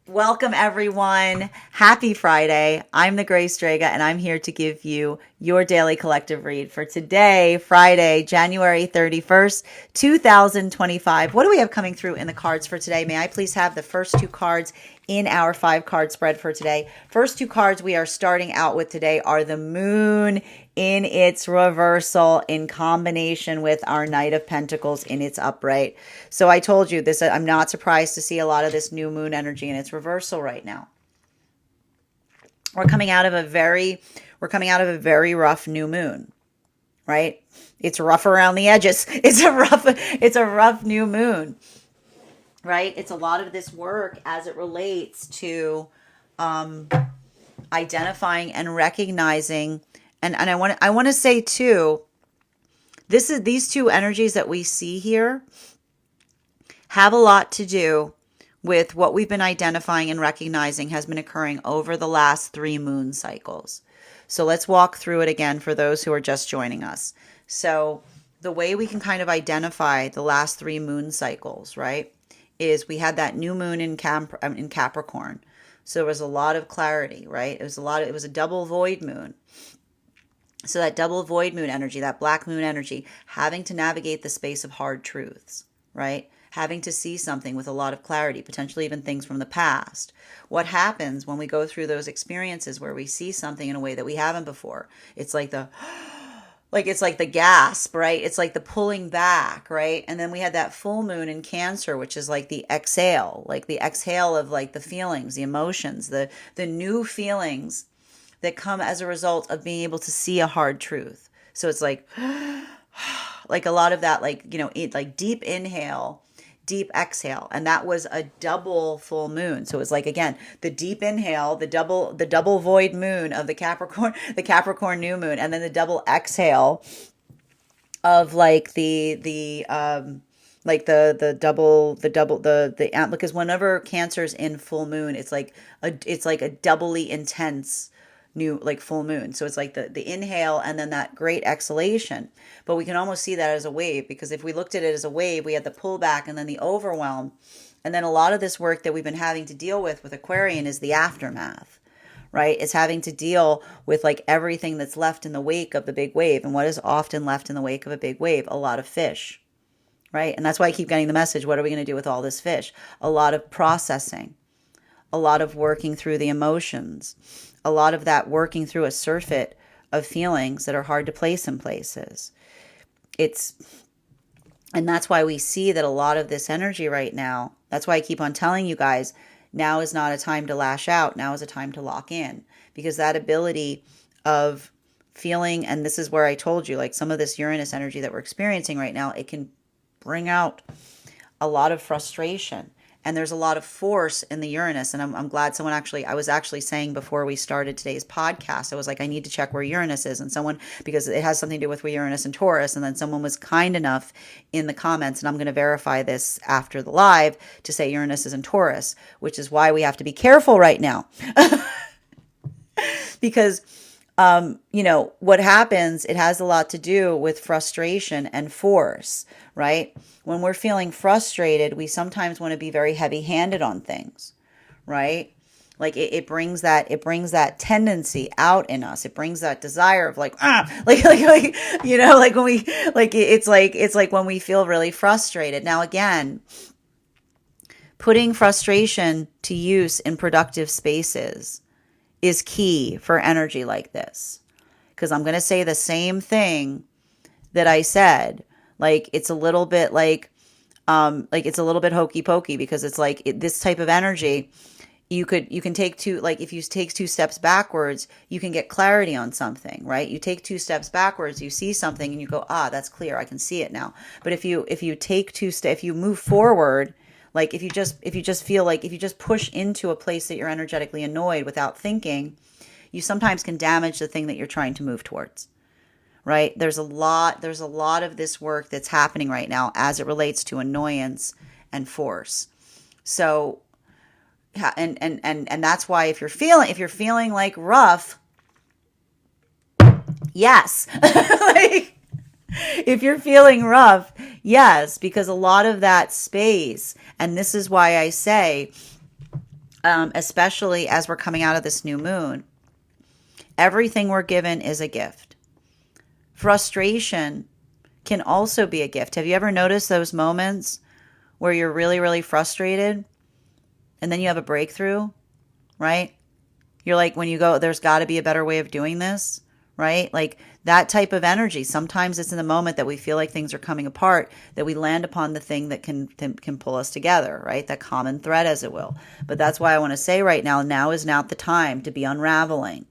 Welcome, everyone. Happy Friday. I'm the Gray Strega, and I'm here to give you your daily collective read for today, Friday, January 31st, 2025. What do we have coming through in the cards for today? May I please have the first two cards in our 5-card spread for today? First two cards we are starting out with today are the Moon in its reversal in combination with our Knight of Pentacles in its upright. So I told you this, I'm not surprised to see a lot of this new moon energy in its reversal right now. We're coming out of a very rough new moon, right? It's rough around the edges. It's a rough new moon, right? It's a lot of this work as it relates to identifying and recognizing. And I want to say too, these two energies that we see here have a lot to do with what we've been identifying and recognizing has been occurring over the last 3 moon cycles. So let's walk through it again for those who are just joining us. So the way we can kind of identify the last 3 moon cycles, right, is we had that new moon in Capricorn. So there was a lot of clarity, right? It was a double void moon. So that double void moon energy, that black moon energy, having to navigate the space of hard truths, right? Having to see something with a lot of clarity, potentially even things from the past. What happens when we go through those experiences where we see something in a way that we haven't before? It's like it's like the gasp, right? It's like the pulling back, right? And then we had that full moon in Cancer, which is like the exhale of like the feelings, the emotions, the new feelings that come as a result of being able to see a hard truth. So it's like a lot of that, like deep inhale, deep exhale. And that was a double full moon. So it was like, again, the deep inhale, the double void moon of the Capricorn new moon, and then the double exhale of like the double because whenever Cancer's in full moon, it's like a doubly intense new like full moon. So it's like the inhale and then that great exhalation. But we can almost see that as a wave, because if we looked at it as a wave, we had the pullback and then the overwhelm. And then a lot of this work that we've been having to deal with Aquarian is the aftermath, right? It's having to deal with like everything that's left in the wake of the big wave. And what is often left in the wake of a big wave? A lot of fish, right? And that's why I keep getting the message, what are we going to do with all this fish? A lot of processing, a lot of working through the emotions, a lot of that working through a surfeit of feelings that are hard to place in places. And that's why we see that a lot of this energy right now, that's why I keep on telling you guys, now is not a time to lash out. Now is a time to lock in, because that ability of feeling, and this is where I told you, like some of this Uranus energy that we're experiencing right now, it can bring out a lot of frustration. And there's a lot of force in the Uranus. And I'm glad someone I was actually saying before we started today's podcast, I was like, I need to check where Uranus is. And someone, because it has something to do with Uranus and Taurus. And then someone was kind enough in the comments, and I'm going to verify this after the live, to say Uranus is in Taurus, which is why we have to be careful right now. Because what happens, it has a lot to do with frustration and force, right? When we're feeling frustrated, we sometimes want to be very heavy-handed on things, right? Like it brings that tendency out in us. It brings that desire of like it's like when we feel really frustrated. Now again, putting frustration to use in productive spaces is key for energy like this. Because I'm going to say the same thing that I said. Like it's a little bit it's a little bit hokey pokey, because it's like this type of energy, you can take two, like if you take 2 steps backwards, you can get clarity on something, right? You take 2 steps backwards, you see something and you go, that's clear. I can see it now. But if you take 2 steps, if you move forward, like if you just feel like, if you just push into a place that you're energetically annoyed without thinking, you sometimes can damage the thing that you're trying to move towards, right? There's a lot of this work that's happening right now as it relates to annoyance and force. So, and that's why if you're feeling like rough, yes, like if you're feeling rough, yes, because a lot of that space, and this is why I say especially as we're coming out of this new moon. Everything we're given is a gift. Frustration can also be a gift. Have you ever noticed those moments where you're really, really frustrated and then you have a breakthrough, right? You're like, when you go, there's got to be a better way of doing this, right? Like that type of energy. Sometimes it's in the moment that we feel like things are coming apart that we land upon the thing that can pull us together, right? That common thread, as it will. But that's why I want to say right now is not the time to be unraveling.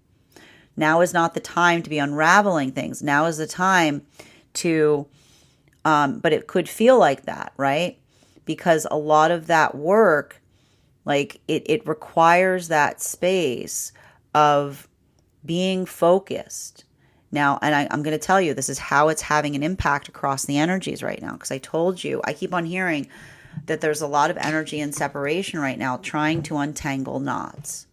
Now is not the time to be unraveling things. Now is the time to, but it could feel like that, right? Because a lot of that work, like it requires that space of being focused. Now, and I'm going to tell you, this is how it's having an impact across the energies right now. Because I told you, I keep on hearing that there's a lot of energy in separation right now, trying to untangle knots.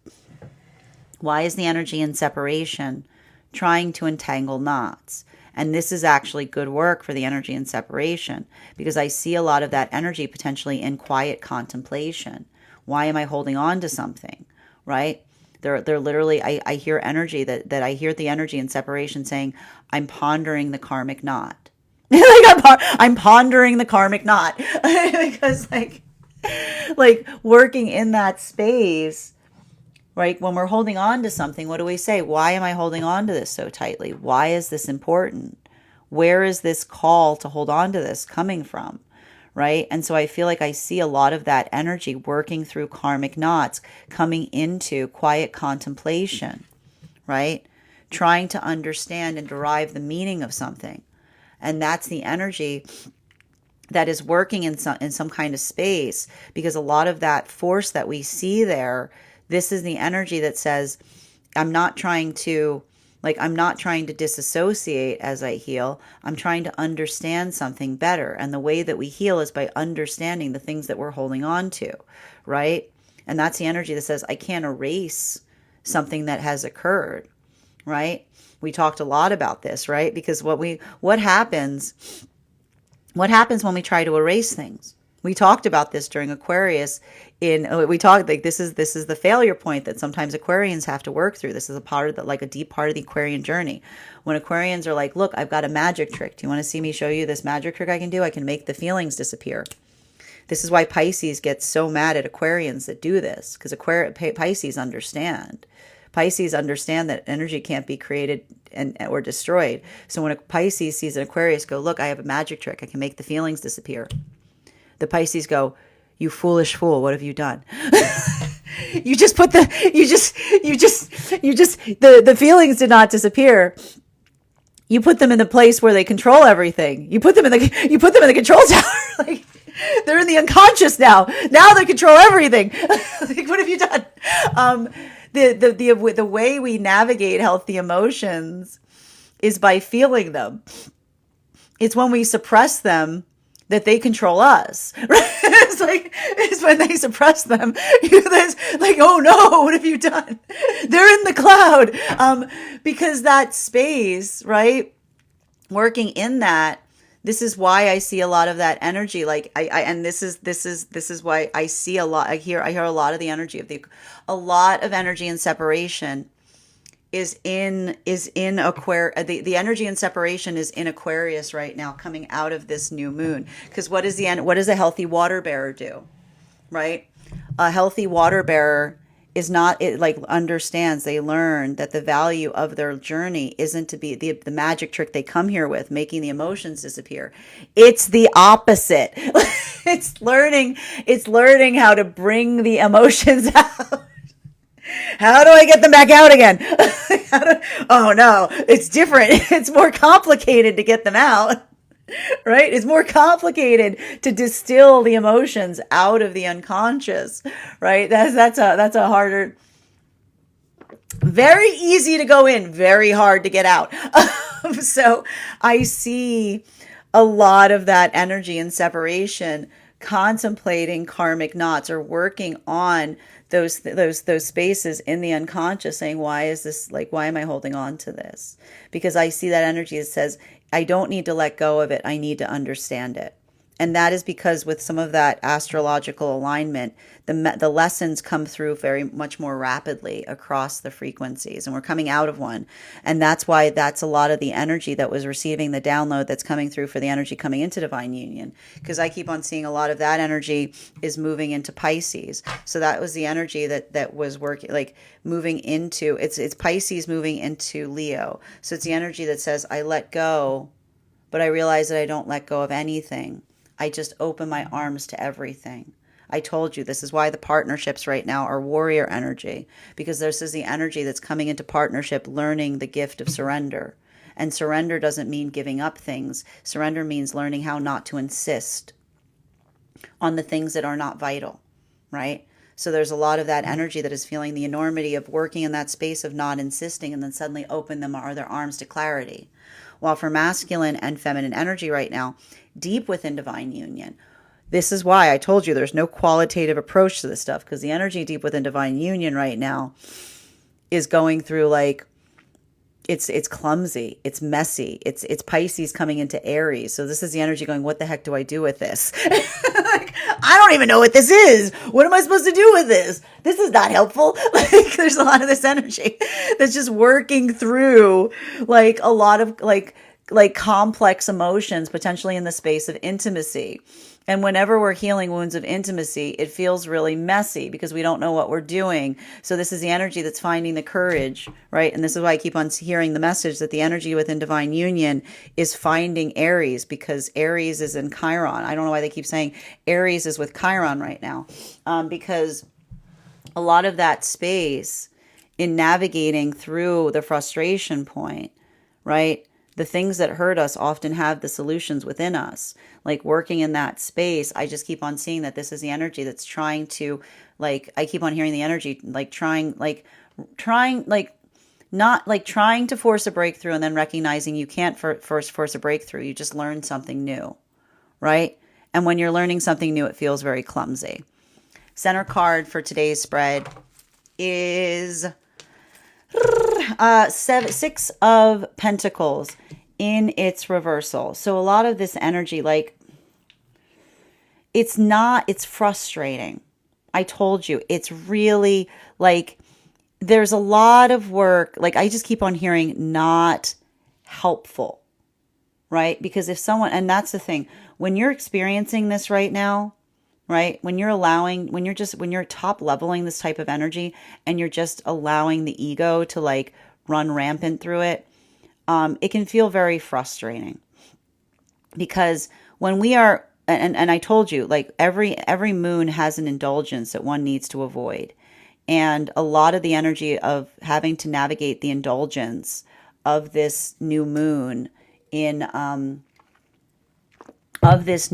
Why is the energy in separation trying to entangle knots? And this is actually good work for the energy in separation, because I see a lot of that energy potentially in quiet contemplation. Why am I holding on to something, right? They're literally, I hear energy that I hear the energy in separation saying, I'm pondering the karmic knot. I'm pondering the karmic knot. Because like working in that space, right? When we're holding on to something, what do we say? Why am I holding on to this so tightly? Why is this important? Where is this call to hold on to this coming from? Right? And so I feel like I see a lot of that energy working through karmic knots, coming into quiet contemplation, right? Trying to understand and derive the meaning of something. And that's the energy that is working in some kind of space, because a lot of that force that we see there, this is the energy that says, I'm not trying to disassociate as I heal. I'm trying to understand something better. And the way that we heal is by understanding the things that we're holding on to, right? And that's the energy that says, I can't erase something that has occurred, right? We talked a lot about this, right? Because what happens when we try to erase things? We talked about this during Aquarius. We talked like this is the failure point that sometimes Aquarians have to work through. This is a part of a deep part of the Aquarian journey. When Aquarians are like, look, I've got a magic trick. Do you want to see me show you this magic trick I can do? I can make the feelings disappear. This is why Pisces gets so mad at Aquarians that do this, because Pisces understand. Pisces understand that energy can't be created or destroyed. So when a Pisces sees an Aquarius go, look, I have a magic trick. I can make the feelings disappear. The Pisces go, you foolish fool, what have you done? The feelings did not disappear. You put them in the place where they control everything. You put them in the control tower. Like, they're in the unconscious now. Now they control everything. Like, what have you done? The way we navigate healthy emotions is by feeling them. It's when we suppress them that they control us, right? It's when they suppress them. It's like, oh no, what have you done? They're in the cloud. Because that space, right? Working in that, this is why I see a lot of that energy. Like and this is why I see a lot. I hear a lot of the energy a lot of energy in separation is in Aquarius. The energy in separation is in Aquarius right now, coming out of this new moon. Because what does a healthy water bearer do, right? A healthy water bearer is not, it like understands, they learn that the value of their journey isn't to be the magic trick they come here with, making the emotions disappear. It's the opposite. It's learning how to bring the emotions out. How do I get them back out again? Oh no, it's different. It's more complicated to get them out, right? It's more complicated to distill the emotions out of the unconscious, right? That's a harder, very easy to go in, very hard to get out. So I see a lot of that energy in separation, contemplating karmic knots or working on those spaces in the unconscious, saying, why am I holding on to this? Because I see that energy that says, I don't need to let go of it. I need to understand it. And that is because with some of that astrological alignment, the lessons come through very much more rapidly across the frequencies. And we're coming out of one. And that's why that's a lot of the energy that was receiving the download that's coming through for the energy coming into divine union. Because I keep on seeing a lot of that energy is moving into Pisces. So that was the energy that was working, like moving into, it's Pisces moving into Leo. So it's the energy that says, I let go, but I realize that I don't let go of anything. I just open my arms to everything. I told you this is why the partnerships right now are warrior energy, because this is the energy that's coming into partnership, learning the gift of surrender. And surrender doesn't mean giving up things. Surrender means learning how not to insist on the things that are not vital, right? So there's a lot of that energy that is feeling the enormity of working in that space of not insisting and then suddenly open them or their arms to clarity. While for masculine and feminine energy right now, deep within divine union, this is why I told you there's no qualitative approach to this stuff, because the energy deep within divine union right now is going through like, it's clumsy, it's messy, it's Pisces coming into Aries. So this is the energy going, what the heck do I do with this? Like, I don't even know what this is. What am I supposed to do with this? This is not helpful. Like, there's a lot of this energy that's just working through like a lot of like complex emotions, potentially in the space of intimacy. And whenever we're healing wounds of intimacy, it feels really messy because we don't know what we're doing. So this is the energy that's finding the courage, right? And this is why I keep on hearing the message that the energy within divine union is finding Aries, because Aries is in Chiron. I don't know why they keep saying Aries is with Chiron right now, because a lot of that space in navigating through the frustration point, right? The things that hurt us often have the solutions within us. Like working in that space, I just keep on seeing that this is the energy that's trying to, like, I keep on hearing the energy, like trying to force a breakthrough and then recognizing you can't first force a breakthrough. You just learn something new, right? And when you're learning something new, it feels very clumsy. Center card for today's spread is Six of Pentacles in its reversal. So a lot of this energy, like, it's frustrating. I told you, it's really like, there's a lot of work. Like, I just keep on hearing not helpful, right? Because if someone, and that's the thing, when you're experiencing this right now, right? When you're top leveling this type of energy and you're just allowing the ego to like run rampant through it, it can feel very frustrating, because when we are, and I told you, like every moon has an indulgence that one needs to avoid. And a lot of the energy of having to navigate the indulgence of this new moon in, Aquarius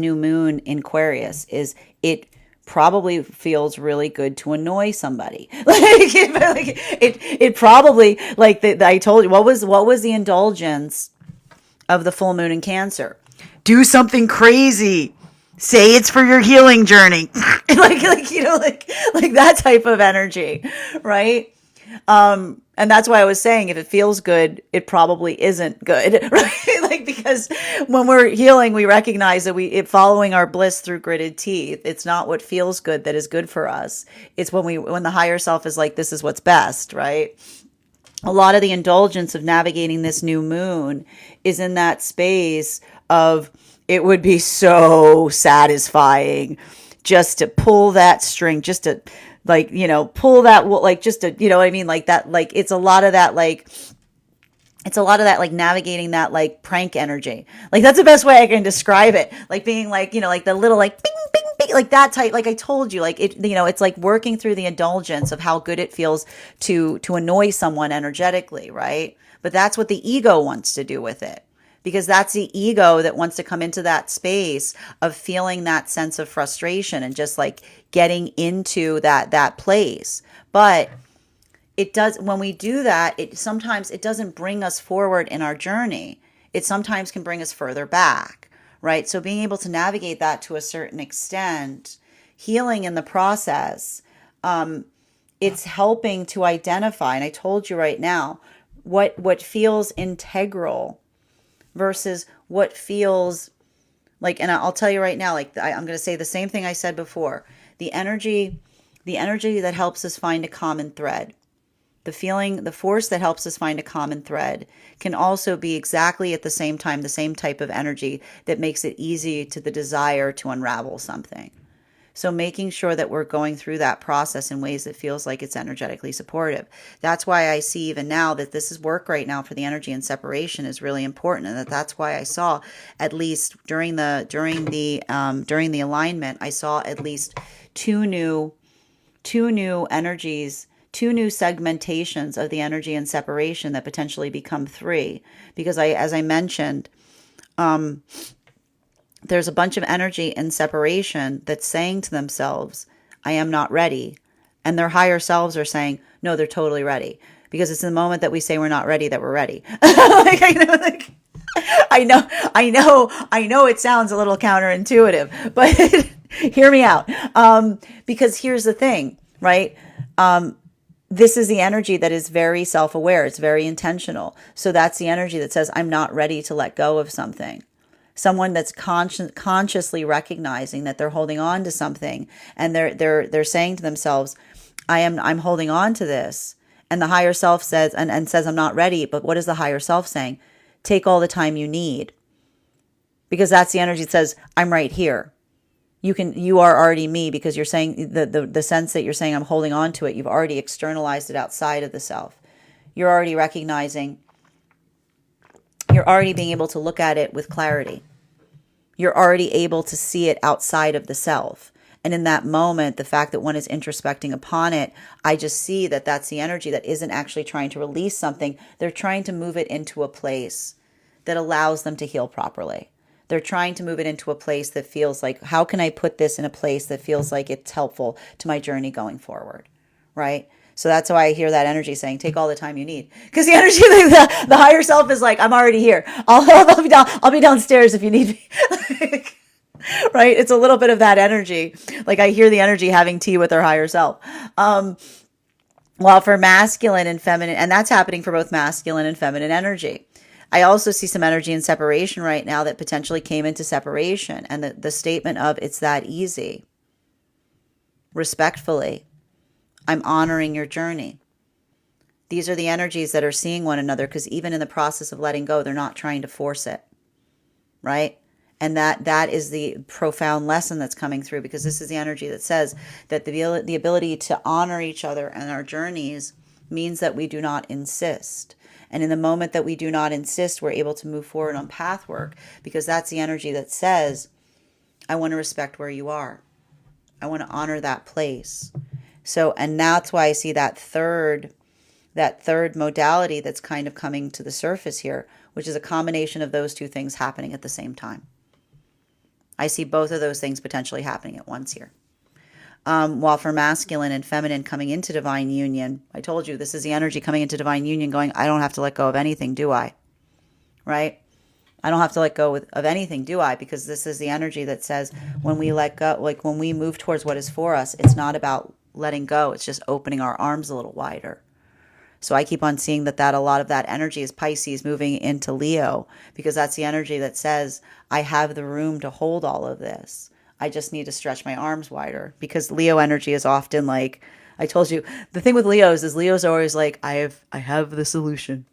is, it probably feels really good to annoy somebody. It probably, like I told you, what was the indulgence of the full moon in Cancer? Do something crazy. Say it's for your healing journey. like that type of energy, right? And that's why I was saying, if it feels good, it probably isn't good, right? Like, because when we're healing, we recognize that following our bliss through gritted teeth, it's not what feels good that is good for us. It's when the higher self is like, this is what's best, right? A lot of the indulgence of navigating this new moon is in that space of, it would be so satisfying just to pull that string, just to, like, pull that, like, just to, what I mean? Like that, like, it's a lot of that, like, navigating that, like, prank energy. Like, that's the best way I can describe it. Like being like, like the little, like, bing, bing, bing, like that type. Like I told you, like it, it's like working through the indulgence of how good it feels to annoy someone energetically, right? But that's what the ego wants to do with it. Because that's the ego that wants to come into that space of feeling that sense of frustration and just like getting into that place. But it does, when we do that, sometimes it doesn't bring us forward in our journey. It sometimes can bring us further back, right? So being able to navigate that to a certain extent, healing in the process, it's helping to identify, and I told you right now, what feels integral versus what feels Like, and I'll tell you right now, like I'm going to say the same thing I said before. The energy that helps us find a common thread, the force that helps us find a common thread can also be exactly at the same time the same type of energy that makes it easy to the desire to unravel something. So making sure that we're going through that process in ways that feels like it's energetically supportive. That's why I see even now that this is work right now for the energy and separation is really important, and that's why I saw at least during the alignment, I saw at least two new energies, two new segmentations of the energy and separation that potentially become three. Because as I mentioned, there's a bunch of energy in separation that's saying to themselves, I am not ready. And their higher selves are saying, no, they're totally ready. Because it's the moment that we say we're not ready that we're ready. I know it sounds a little counterintuitive, but hear me out. Because here's the thing, right? This is the energy that is very self-aware. It's very intentional. So that's the energy that says, I'm not ready to let go of something. Someone that's consciously recognizing that they're holding on to something, and they're saying to themselves, I'm holding on to this. And the higher self says, and says, I'm not ready. But what is the higher self saying? Take all the time you need. Because that's the energy that says, I'm right here. You are already me, because you're saying the sense that you're saying I'm holding on to it, you've already externalized it outside of the self. You're already recognizing, you're already being able to look at it with clarity. You're already able to see it outside of the self. And in that moment, the fact that one is introspecting upon it, I just see that that's the energy that isn't actually trying to release something. They're trying to move it into a place that allows them to heal properly. They're trying to move it into a place that feels like, how can I put this in a place that feels like it's helpful to my journey going forward, right? So that's why I hear that energy saying, take all the time you need. Because the energy, the higher self is like, I'm already here. I'll be downstairs if you need me. Right? It's a little bit of that energy. Like I hear the energy having tea with their higher self. While for masculine and feminine, and that's happening for both masculine and feminine energy. I also see some energy in separation right now that potentially came into separation. And the statement of, it's that easy. Respectfully. I'm honoring your journey. These are the energies that are seeing one another, because even in the process of letting go, they're not trying to force it, right? And that is the profound lesson that's coming through, because this is the energy that says that the ability to honor each other and our journeys means that we do not insist. And in the moment that we do not insist, we're able to move forward on path work, because that's the energy that says, I want to respect where you are. I want to honor that place. So, and that's why I see that third modality that's kind of coming to the surface here, which is a combination of those two things happening at the same time. I see both of those things potentially happening at once here. While for masculine and feminine coming into divine union, I told you this is the energy coming into divine union going, I don't have to let go of anything, do I? Right? I don't have to let go of anything, do I? Because this is the energy that says when we let go, like when we move towards what is for us, it's not about letting go. It's just opening our arms a little wider. So I keep on seeing that a lot of that energy is Pisces moving into Leo, because that's the energy that says, I have the room to hold all of this. I just need to stretch my arms wider, because Leo energy is often like, I told you, the thing with Leos is Leos are always like, I have the solution.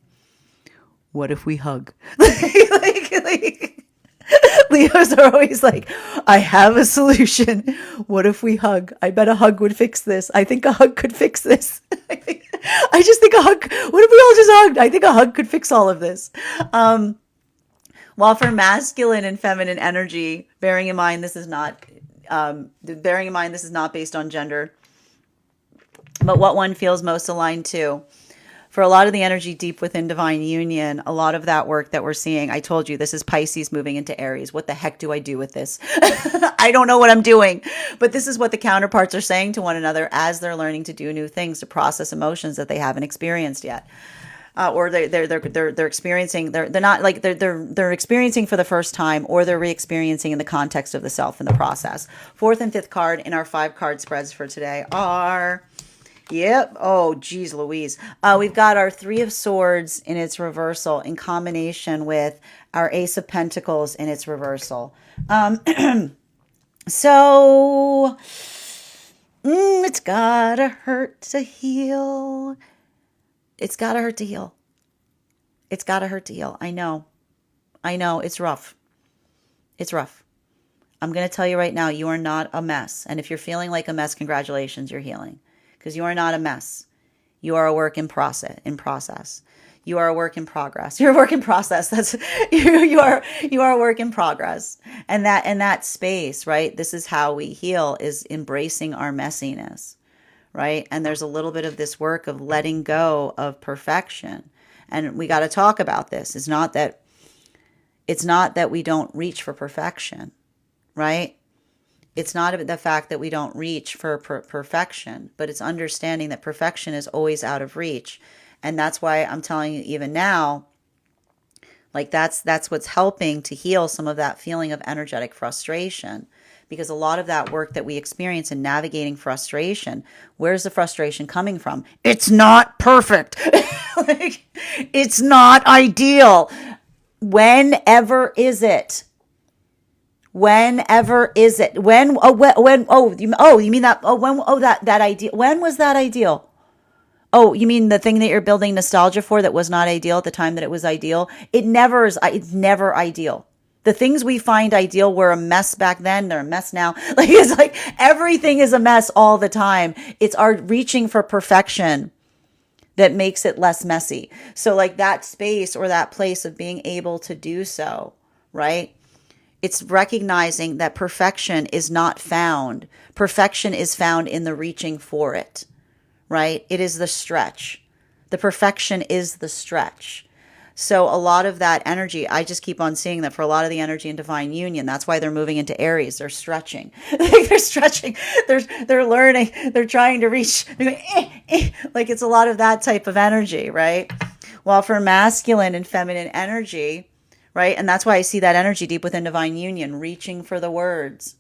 What if we hug? Leos are always like, I have a solution. What if we hug? I bet a hug would fix this. I think a hug could fix this. I just think a hug. What if we all just hugged? I think a hug could fix all of this. While for masculine and feminine energy, bearing in mind this is not based on gender, but what one feels most aligned to. For a lot of the energy deep within divine union, a lot of that work that we're seeing, I told you, this is Pisces moving into Aries. What the heck do I do with this? I don't know what I'm doing. But this is what the counterparts are saying to one another as they're learning to do new things, to process emotions that they haven't experienced yet. Or they're experiencing, they're experiencing for the first time, or they're re-experiencing in the context of the self in the process. Fourth and fifth card in our 5 card spreads for today are Yep. Oh, geez, Louise. We've got our Three of Swords in its reversal in combination with our Ace of Pentacles in its reversal. So it's gotta hurt to heal. It's gotta hurt to heal. It's gotta hurt to heal. I know. I know. It's rough. It's rough. I'm going to tell you right now, you are not a mess. And if you're feeling like a mess, congratulations, you're healing. Because you are not a mess. You are a work in process. You are a work in progress. You're a work in process. That's you are a work in progress. And that space, right? This is how we heal, is embracing our messiness, right? And there's a little bit of this work of letting go of perfection. And we got to talk about this. It's not that we don't reach for perfection, right? It's not the fact that we don't reach for perfection, but it's understanding that perfection is always out of reach. And that's why I'm telling you even now, like that's what's helping to heal some of that feeling of energetic frustration. Because a lot of that work that we experience in navigating frustration, where's the frustration coming from? It's not perfect. Like, it's not ideal. Whenever is it? Whenever is it? You mean that? That ideal. When was that ideal? Oh, you mean the thing that you're building nostalgia for that was not ideal at the time that it was ideal? It never is. It's never ideal. The things we find ideal were a mess back then. They're a mess now. Like, it's like everything is a mess all the time. It's our reaching for perfection that makes it less messy. So like that space or that place of being able to do so, right? It's recognizing that perfection is not found. Perfection is found in the reaching for it, right? It is the stretch. The perfection is the stretch. So a lot of that energy, I just keep on seeing that for a lot of the energy in divine union, that's why they're moving into Aries. They're stretching. They're stretching. They're learning. They're trying to reach. They're going, like it's a lot of that type of energy, right? While for masculine and feminine energy, right? And that's why I see that energy deep within divine union, reaching for the words,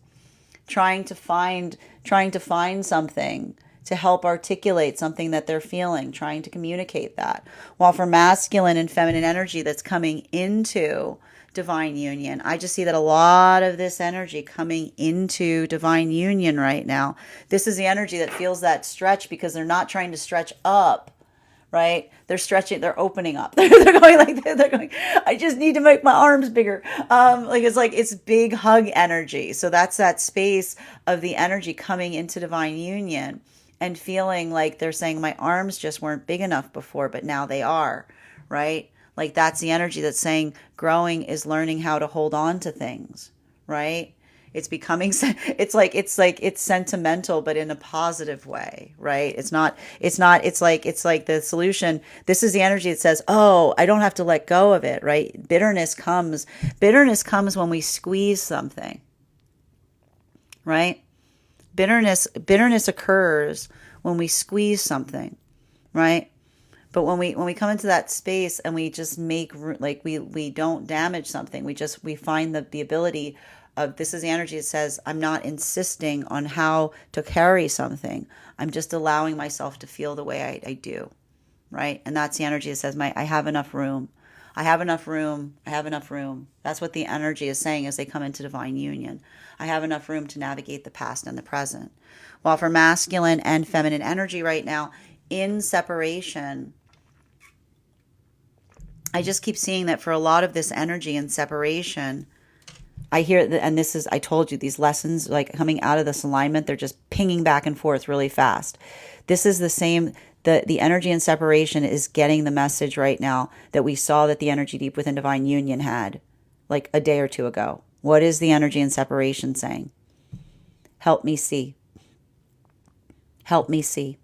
trying to find something to help articulate something that they're feeling, trying to communicate that. While for masculine and feminine energy that's coming into divine union, I just see that a lot of this energy coming into divine union right now. This is the energy that feels that stretch because they're not trying to stretch up, right? They're stretching, they're opening up. They're going like that. They're going, I just need to make my arms bigger. It's big hug energy. So that's that space of the energy coming into divine union and feeling like they're saying my arms just weren't big enough before, but now they are, right? Like that's the energy that's saying growing is learning how to hold on to things, right? It's becoming, it's sentimental, but in a positive way, right? It's like the solution. This is the energy that says, oh, I don't have to let go of it, right? Bitterness comes when we squeeze something, right? Bitterness occurs when we squeeze something, right? But when we come into that space and we just make, like we don't damage something, we find the ability of, this is the energy that says, I'm not insisting on how to carry something. I'm just allowing myself to feel the way I do, right? And that's the energy that says, I have enough room. I have enough room. I have enough room. That's what the energy is saying as they come into divine union. I have enough room to navigate the past and the present. While for masculine and feminine energy right now, in separation, I just keep seeing that for a lot of this energy in separation, I hear, and this is, I told you, these lessons like coming out of this alignment, they're just pinging back and forth really fast. This is the same. The energy in separation is getting the message right now that we saw that the energy deep within divine union had like a day or two ago. What is the energy in separation saying? Help me see. Help me see.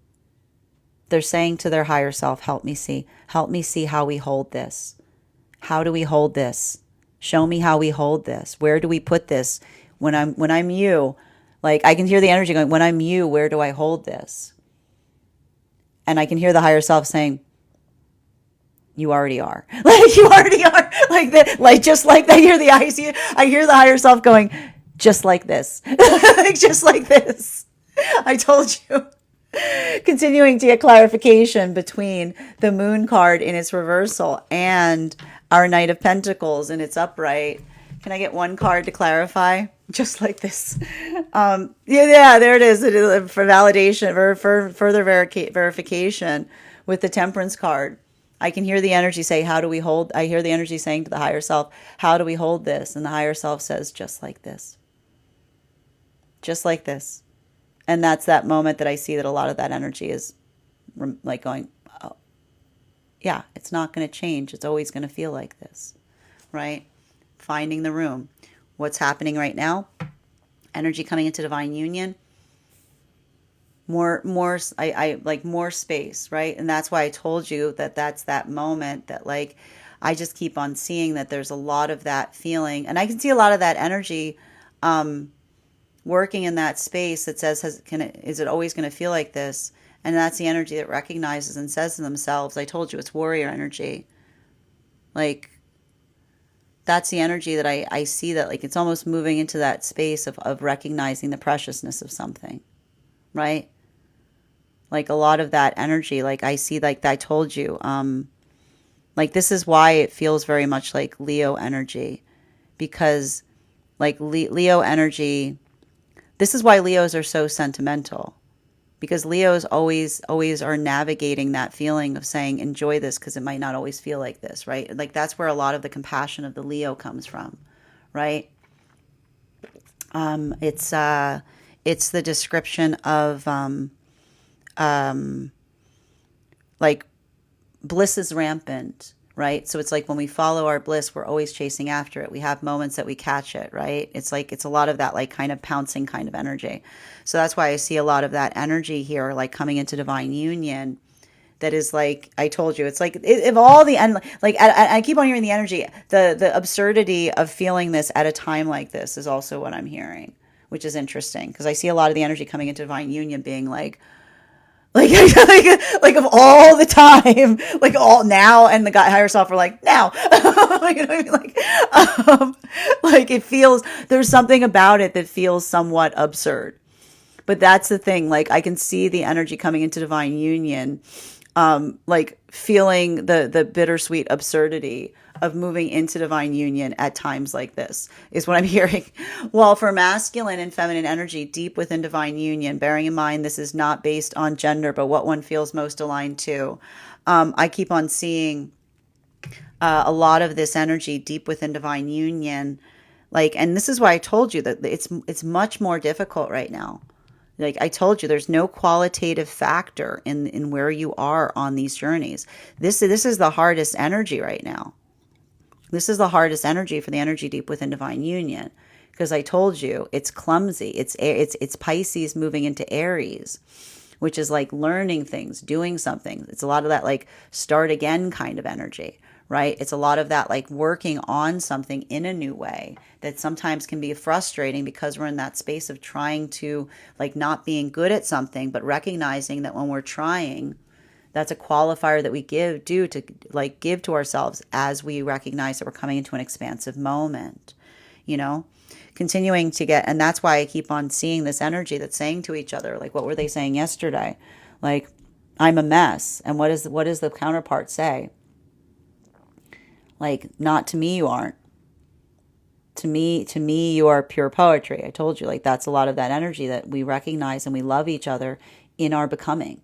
They're saying to their higher self, help me see. Help me see how we hold this. How do we hold this? Show me how we hold this. Where do we put this? When I'm you, like I can hear the energy going, when I'm you, where do I hold this? And I can hear the higher self saying, you already are. Like you already are. Like that, like just like that. I hear the higher self going, just like this. Like just like this. I told you. Continuing to get clarification between the moon card in its reversal and our Knight of Pentacles in its upright. Can I get one card to clarify? Just like this. Yeah, there it is. It is for validation, for further verification with the Temperance card. I can hear the energy say, how do we hold? I hear the energy saying to the higher self, how do we hold this? And the higher self says, just like this. Just like this. And that's that moment that I see that a lot of that energy is like going, oh, yeah, it's not going to change. It's always going to feel like this, right? Finding the room. What's happening right now? Energy coming into divine union. I like more space, right? And that's why I told you that that's that moment that like, I just keep on seeing that there's a lot of that feeling. And I can see a lot of that energy, working in that space that says, is it always going to feel like this? And that's the energy that recognizes and says to themselves, I told you, it's warrior energy. Like, that's the energy that I see, that like it's almost moving into that space of recognizing the preciousness of something, right? Like a lot of that energy, like I see, like I told you, like this is why it feels very much like Leo energy, because like Leo energy, this is why Leos are so sentimental, because Leos always are navigating that feeling of saying, enjoy this because it might not always feel like this, right? Like that's where a lot of the compassion of the Leo comes from, right? It's the description of like bliss is rampant, right? So it's like when we follow our bliss, we're always chasing after it. We have moments that we catch it, right? It's like, it's a lot of that like kind of pouncing kind of energy. So that's why I see a lot of that energy here, like coming into divine union. That is like, I told you, it's like if all the, and like, I keep on hearing the energy, the absurdity of feeling this at a time like this is also what I'm hearing, which is interesting because I see a lot of the energy coming into divine union being like of all the time, like all now, and the guy higher self are like now, you know what I mean? Like it feels, there's something about it that feels somewhat absurd, but that's the thing. Like I can see the energy coming into divine union, like feeling the bittersweet absurdity of moving into divine union at times like this is what I'm hearing. Well, for masculine and feminine energy deep within divine union, bearing in mind this is not based on gender, but what one feels most aligned to, I keep on seeing a lot of this energy deep within divine union. Like, and this is why I told you that it's much more difficult right now. Like I told you, there's no qualitative factor in where you are on these journeys. This is the hardest energy right now. This is the hardest energy for the energy deep within divine union, because I told you it's clumsy. It's Pisces moving into Aries, which is like learning things, doing something. It's a lot of that like start again kind of energy, right? It's a lot of that like working on something in a new way that sometimes can be frustrating because we're in that space of trying to like not being good at something, but recognizing that when we're trying, that's a qualifier that we give to ourselves as we recognize that we're coming into an expansive moment, you know, continuing to get, and that's why I keep on seeing this energy that's saying to each other, like, what were they saying yesterday? Like, I'm a mess. And what does the counterpart say? Like, not to me, you aren't. To me, you are pure poetry. I told you, like, that's a lot of that energy that we recognize and we love each other in our becoming.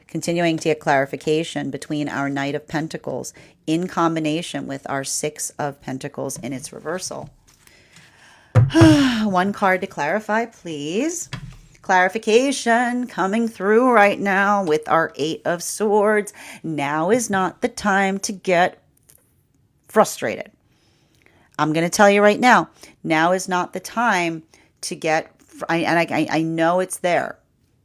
Continuing to get clarification between our Knight of Pentacles in combination with our Six of Pentacles in its reversal. One card to clarify, please. Clarification coming through right now with our Eight of Swords. Now is not the time to get frustrated. I'm going to tell you right now, now is not the time to get, I know it's there.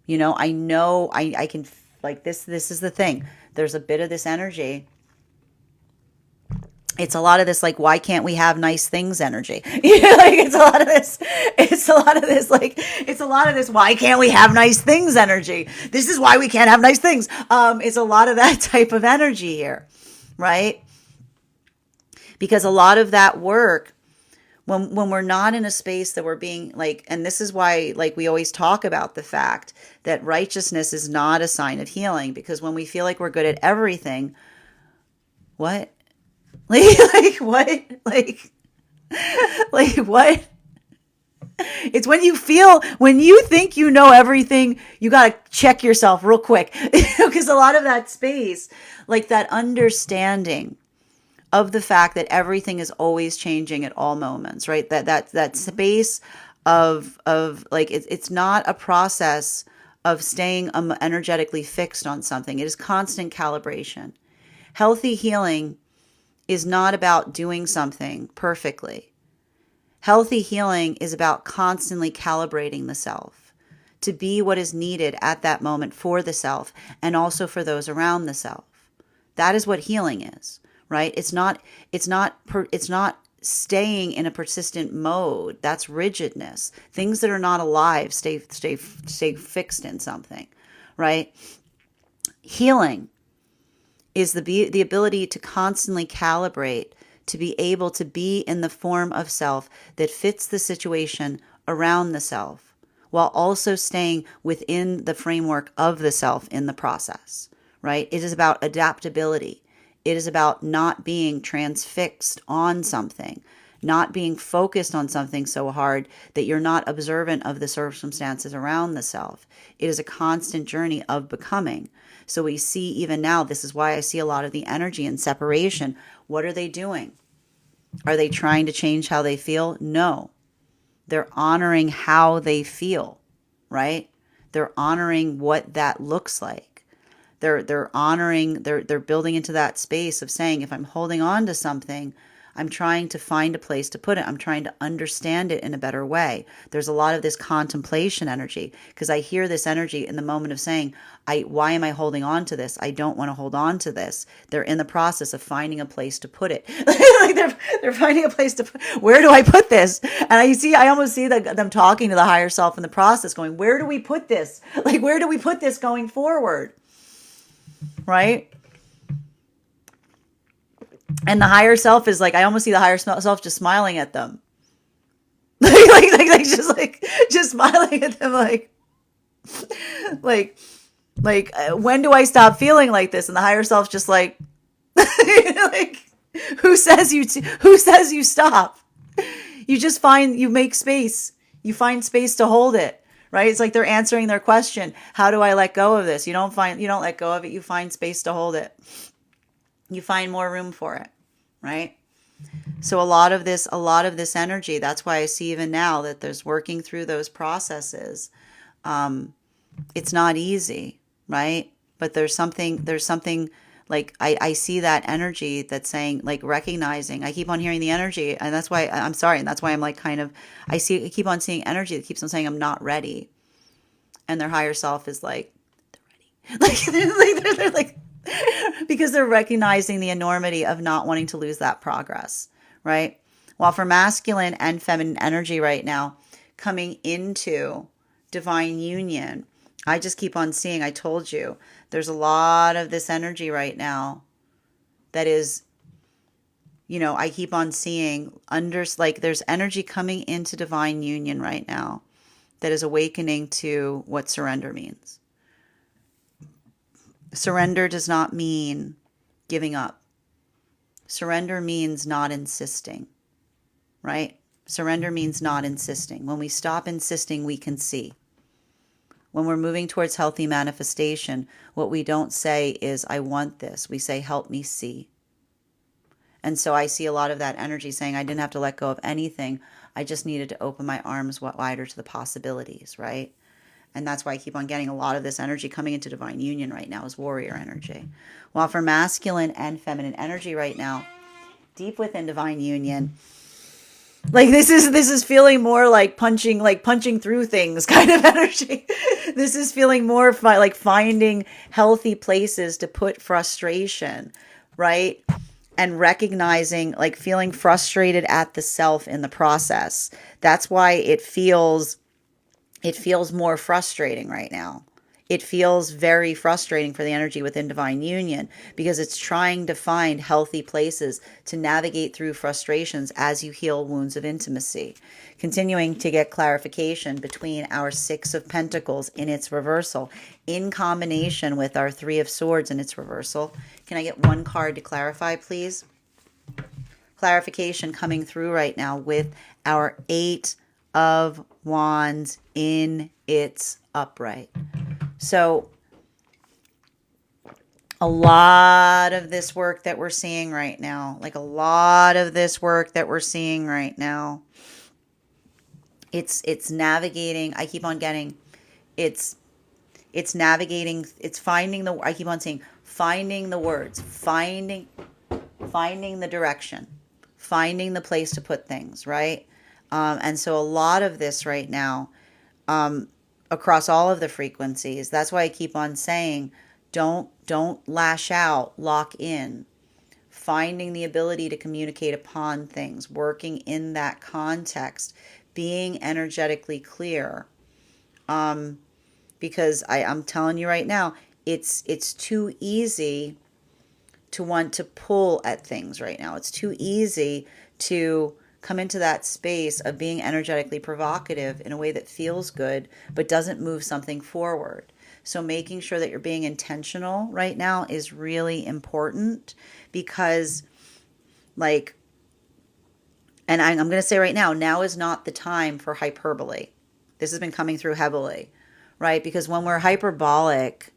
You know, I know I can, like this is the thing. There's a bit of this energy. It's a lot of this, like, why can't we have nice things energy? Yeah, like it's a lot of this, like, it's a lot of this, why can't we have nice things energy? This is why we can't have nice things. It's a lot of that type of energy here, right? Because a lot of that work when we're not in a space that we're being like, and this is why like we always talk about the fact that righteousness is not a sign of healing, because when we feel like we're good at everything, what? Like what? Like what? It's when you think you know everything, you got to check yourself real quick. Because a lot of that space, like that understanding of the fact that everything is always changing at all moments, right? That space of like, it's not a process of staying energetically fixed on something. It is constant calibration. Healthy healing is not about doing something perfectly. Healthy healing is about constantly calibrating the self to be what is needed at that moment for the self and also for those around the self. That is what healing is, right? It's not staying in a persistent mode. That's rigidness. Things that are not alive stay fixed in something, right? Healing is the ability to constantly calibrate, to be able to be in the form of self that fits the situation around the self, while also staying within the framework of the self in the process, right? It is about adaptability. It is about not being transfixed on something, not being focused on something so hard that you're not observant of the circumstances around the self. It is a constant journey of becoming. So we see even now, this is why I see a lot of the energy in separation. What are they doing? Are they trying to change how they feel? No. They're honoring how they feel, right? They're honoring what that looks like. They're honoring, they're building into that space of saying, if I'm holding on to something, I'm trying to find a place to put it. I'm trying to understand it in a better way. There's a lot of this contemplation energy, because I hear this energy in the moment of saying, why am I holding on to this? I don't want to hold on to this. They're in the process of finding a place to put it. Like they're finding a place to put, where do I put this? And I almost see them talking to the higher self in the process going, where do we put this? Like, where do we put this going forward? Right? And the higher self is like, I almost see the higher self just smiling at them. Just smiling at them like, when do I stop feeling like this? And the higher self's just like, like, who says you stop? You make space. You find space to hold it, right? It's like they're answering their question. How do I let go of this? You don't let go of it. You find space to hold it. You find more room for it, right? So a lot of this energy, that's why I see even now that there's working through those processes. It's not easy, right? But there's something like I see that energy that's saying, like, recognizing. I keep on hearing the energy, and that's why I'm sorry, and that's why I'm like kind of I keep on seeing energy that keeps on saying I'm not ready, and their higher self is like, they're ready, they're like because they're recognizing the enormity of not wanting to lose that progress, right? While for masculine and feminine energy right now, coming into divine union, I just keep on seeing, I told you, there's a lot of this energy right now that is, I keep on seeing there's energy coming into divine union right now that is awakening to what surrender means. Surrender does not mean giving up. Surrender means not insisting, right? Surrender means not insisting. When we stop insisting, we can see. When we're moving towards healthy manifestation, what we don't say is, I want this. We say, help me see. And so I see a lot of that energy saying, I didn't have to let go of anything. I just needed to open my arms wider to the possibilities, right? And that's why I keep on getting a lot of this energy coming into divine union right now is warrior energy. While for masculine and feminine energy right now, deep within divine union, like this is feeling more like punching through things kind of energy. This is feeling more like finding healthy places to put frustration, right? And recognizing, like, feeling frustrated at the self in the process. That's why it feels more frustrating right now. it feels very frustrating for the energy within divine union because it's trying to find healthy places to navigate through frustrations as you heal wounds of intimacy. Continuing to get clarification between our Six of Pentacles in its reversal in combination with our Three of Swords in its reversal. Can I get one card to clarify, please? Clarification coming through right now with our Eight of Wands in its upright. So a lot of this work that we're seeing right now, like a lot of this work that we're seeing right now, it's navigating. I keep on getting, it's navigating, it's finding the, I keep on saying, finding the words, finding the direction, finding the place to put things, right? And so a lot of this right now, across all of the frequencies, that's why I keep on saying, don't lash out, lock in, finding the ability to communicate upon things, working in that context, being energetically clear. Because I'm telling you right now, it's too easy to want to pull at things right now. It's too easy to come into that space of being energetically provocative in a way that feels good, but doesn't move something forward. So making sure that you're being intentional right now is really important because, like, and I'm going to say right now is not the time for hyperbole. This has been coming through heavily, right? Because when we're hyperbolic,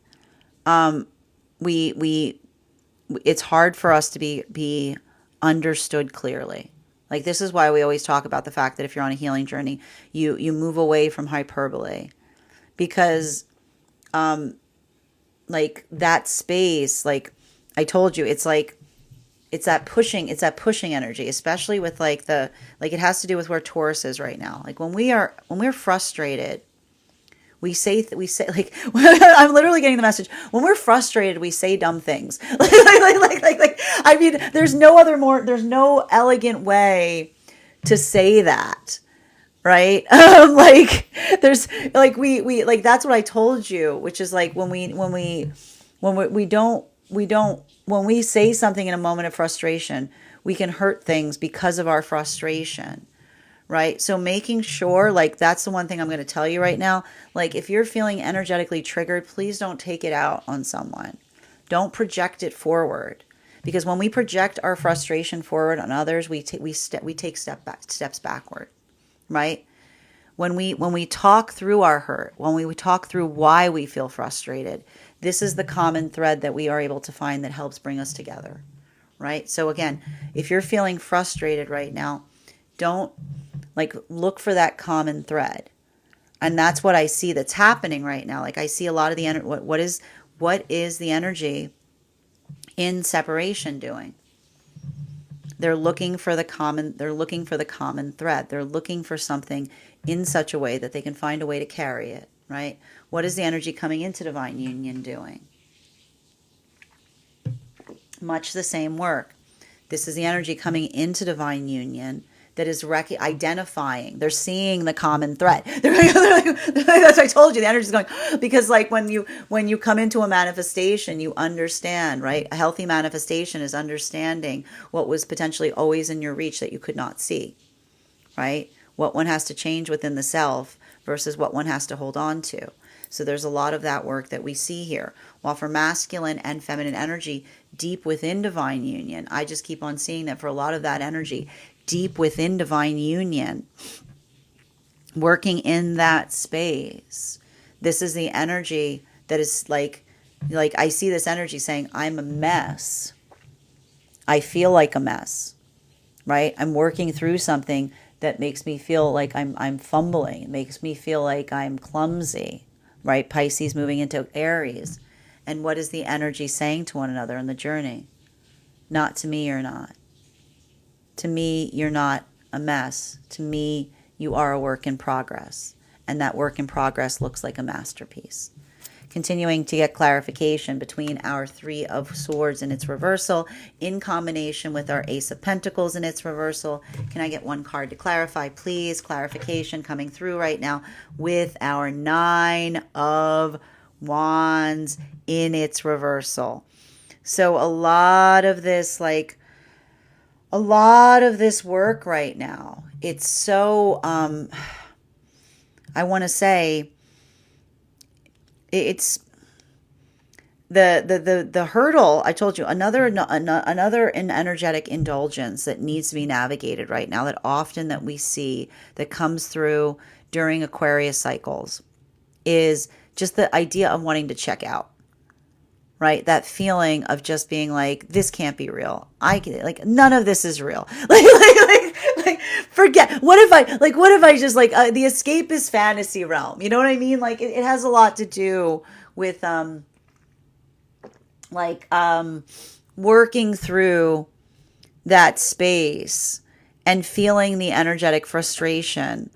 it's hard for us to be understood clearly. Like, this is why we always talk about the fact that if you're on a healing journey, you move away from hyperbole, because like that space, like I told you, it's that pushing energy, especially with like it has to do with where Taurus is right now. Like when we're frustrated, we say like, I'm literally getting the message. When we're frustrated, we say dumb things. like, I mean, there's no elegant way to say that, right? Like there's like, we like, that's what I told you, which is like when we say something in a moment of frustration, we can hurt things because of our frustration. Right? So making sure, like, that's the one thing I'm going to tell you right now. Like, if you're feeling energetically triggered, please don't take it out on someone. Don't project it forward. Because when we project our frustration forward on others, we take steps backward. Right? When we talk through our hurt, when we talk through why we feel frustrated, this is the common thread that we are able to find that helps bring us together. Right? So again, if you're feeling frustrated right now, don't, like, look for that common thread. And that's what I see that's happening right now. Like, I see a lot of the energy. What is the energy in separation doing? They're looking for the common thread. They're looking for something in such a way that they can find a way to carry it, right? What is the energy coming into divine union doing? Much the same work. This is the energy coming into divine union that is identifying. They're seeing the common thread. They're that's what I told you. The energy is going, because like when you come into a manifestation, you understand, right? A healthy manifestation is understanding what was potentially always in your reach that you could not see, right? What one has to change within the self versus what one has to hold on to. So there's a lot of that work that we see here. While for masculine and feminine energy, deep within divine union, I just keep on seeing that for a lot of that energy, deep within divine union, working in that space, this is the energy that is like I see this energy saying, I'm a mess. I feel like a mess, right? I'm working through something that makes me feel like I'm fumbling. It makes me feel like I'm clumsy, right? Pisces moving into Aries. And what is the energy saying to one another on the journey? Not to me, you're not. To me, you're not a mess. To me, you are a work in progress. And that work in progress looks like a masterpiece. Continuing to get clarification between our Three of Swords in its reversal in combination with our Ace of Pentacles in its reversal. Can I get one card to clarify, please? Clarification coming through right now with our Nine of Wands in its reversal. So a lot of this, like a lot of this work right now, it's so, I want to say it's the hurdle. I told you another an energetic indulgence that needs to be navigated right now, that often that we see that comes through during Aquarius cycles, is just the idea of wanting to check out, right? That feeling of just being like, this can't be real. Like, none of this is real. Like, forget. What if I just the escapist fantasy realm? You know what I mean? Like, it has a lot to do with, working through that space and feeling the energetic frustration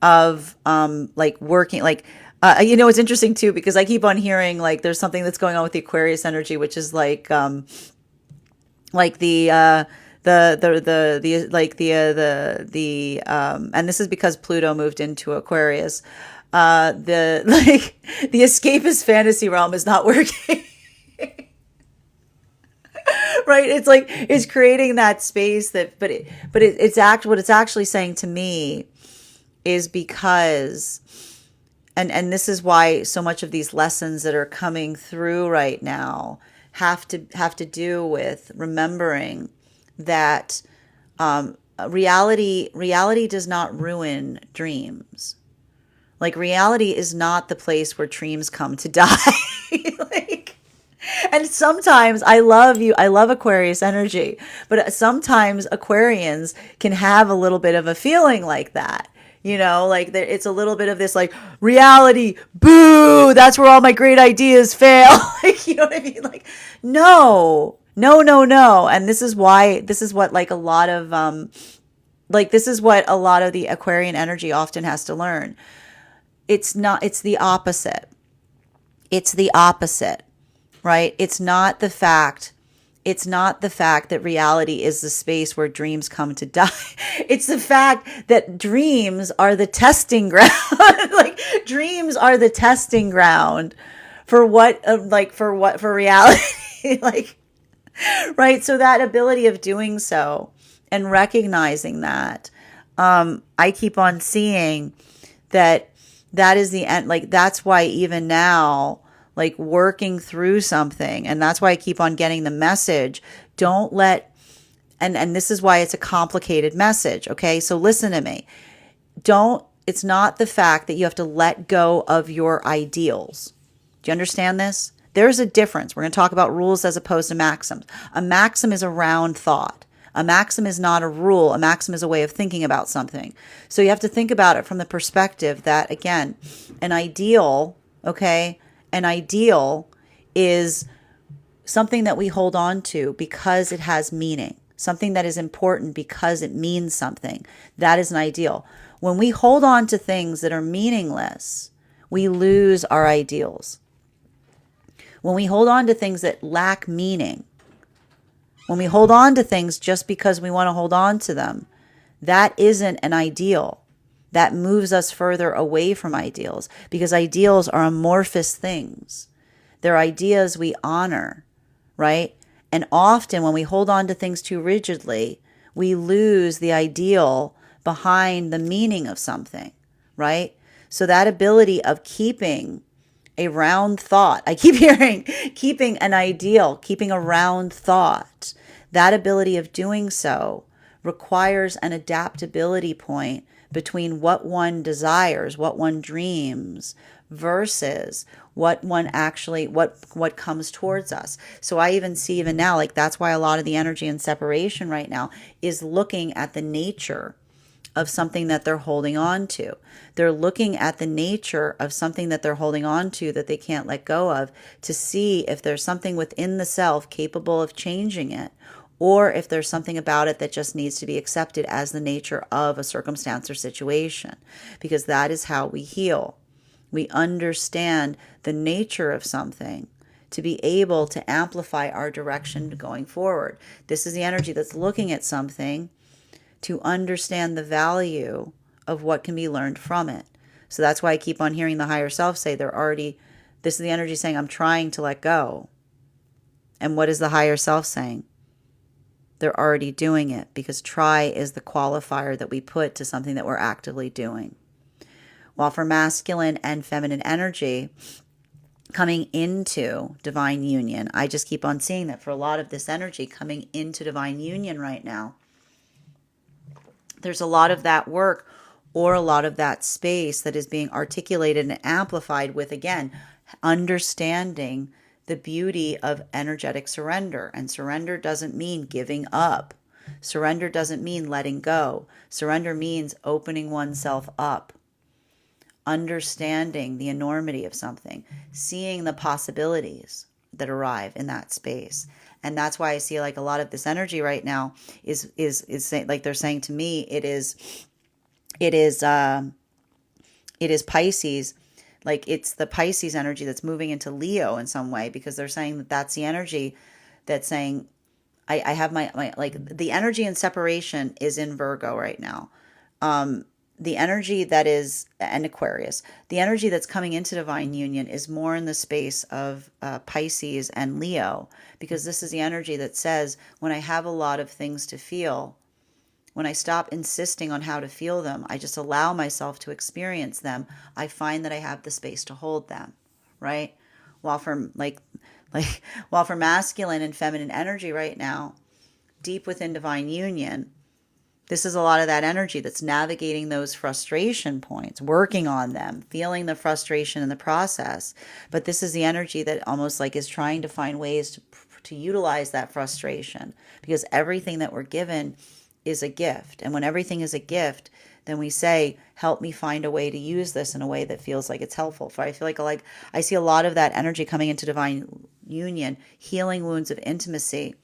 of, working, it's interesting too, because I keep on hearing like there's something that's going on with the Aquarius energy, which is and this is because Pluto moved into Aquarius. The escapist fantasy realm is not working. Right? It's like it's creating that space that, what it's actually saying to me is because, and this is why so much of these lessons that are coming through right now have to do with remembering that reality does not ruin dreams. Like, reality is not the place where dreams come to die. And sometimes I love Aquarius energy, but sometimes Aquarians can have a little bit of a feeling like that. Like it's a little bit of this like reality, boo, that's where all my great ideas fail. Like, you know what I mean? Like, no. And this is what like a lot of, this is what a lot of the Aquarian energy often has to learn. It's the opposite. Right? It's not the fact that reality is the space where dreams come to die. It's the fact that dreams are the testing ground. Like, dreams are the testing ground for reality. Like, right? So that ability of doing so and recognizing that, I keep on seeing that is the end. Like, that's why even now, like, working through something. And that's why I keep on getting the message. Don't let, and this is why it's a complicated message. Okay. So listen to me. It's not the fact that you have to let go of your ideals. Do you understand this? There's a difference. We're going to talk about rules as opposed to maxims. A maxim is a round thought. A maxim is not a rule. A maxim is a way of thinking about something. So you have to think about it from the perspective that, again, an ideal, okay, an ideal is something that we hold on to because it has meaning, something that is important because it means something. That is an ideal. When we hold on to things that are meaningless, we lose our ideals. When we hold on to things that lack meaning, when we hold on to things just because we want to hold on to them, that isn't an ideal. That moves us further away from ideals, because ideals are amorphous things. They're ideas we honor, right? And often when we hold on to things too rigidly, we lose the ideal behind the meaning of something, right? So that ability of keeping a round thought, I keep hearing keeping an ideal, keeping a round thought, that ability of doing so requires an adaptability point between what one desires, what one dreams, versus what one actually, what comes towards us. So I even see even now, like, that's why a lot of the energy in separation right now is looking at the nature of something that they're holding on to. They're looking at the nature of something that they're holding on to that they can't let go of, to see if there's something within the self capable of changing it, or if there's something about it that just needs to be accepted as the nature of a circumstance or situation, because that is how we heal. We understand the nature of something to be able to amplify our direction going forward. This is the energy that's looking at something to understand the value of what can be learned from it. So that's why I keep on hearing the higher self say they're This is the energy saying, I'm trying to let go. And what is the higher self saying? They're already doing it, because try is the qualifier that we put to something that we're actively doing. While for masculine and feminine energy, coming into divine union, I just keep on seeing that for a lot of this energy coming into divine union right now, there's a lot of that work or a lot of that space that is being articulated and amplified with, again, understanding the beauty of energetic surrender. And surrender doesn't mean giving up. Surrender doesn't mean letting go. Surrender means opening oneself up, understanding the enormity of something, seeing the possibilities that arrive in that space. And that's why I see like a lot of this energy right now is like they're saying to me, it is Pisces. Like it's the Pisces energy that's moving into Leo in some way, because they're saying that that's the energy that's saying, I have my like the energy in separation is in Virgo right now. The energy that is, and Aquarius, the energy that's coming into divine union is more in the space of Pisces and Leo, because this is the energy that says, when I have a lot of things to feel, when I stop insisting on how to feel them, I just allow myself to experience them, I find that I have the space to hold them, right? While for while for masculine and feminine energy right now, deep within divine union, this is a lot of that energy that's navigating those frustration points, working on them, feeling the frustration in the process. But this is the energy that almost like is trying to find ways to utilize that frustration, because everything that we're given is a gift. And when everything is a gift, then we say, help me find a way to use this in a way that feels like it's helpful. For I feel like I see a lot of that energy coming into divine union, healing wounds of intimacy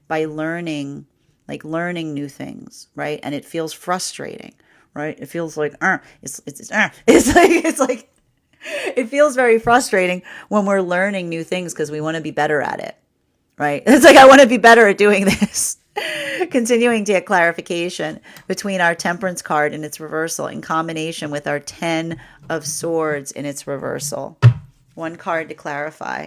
by learning new things, right? And it feels frustrating, right? It feels like it's like it feels very frustrating when we're learning new things, because we want to be better at it, right? It's like, I want to be better at doing this. Continuing to get clarification between our Temperance card in its reversal in combination with our 10 of Swords in its reversal. One card to clarify.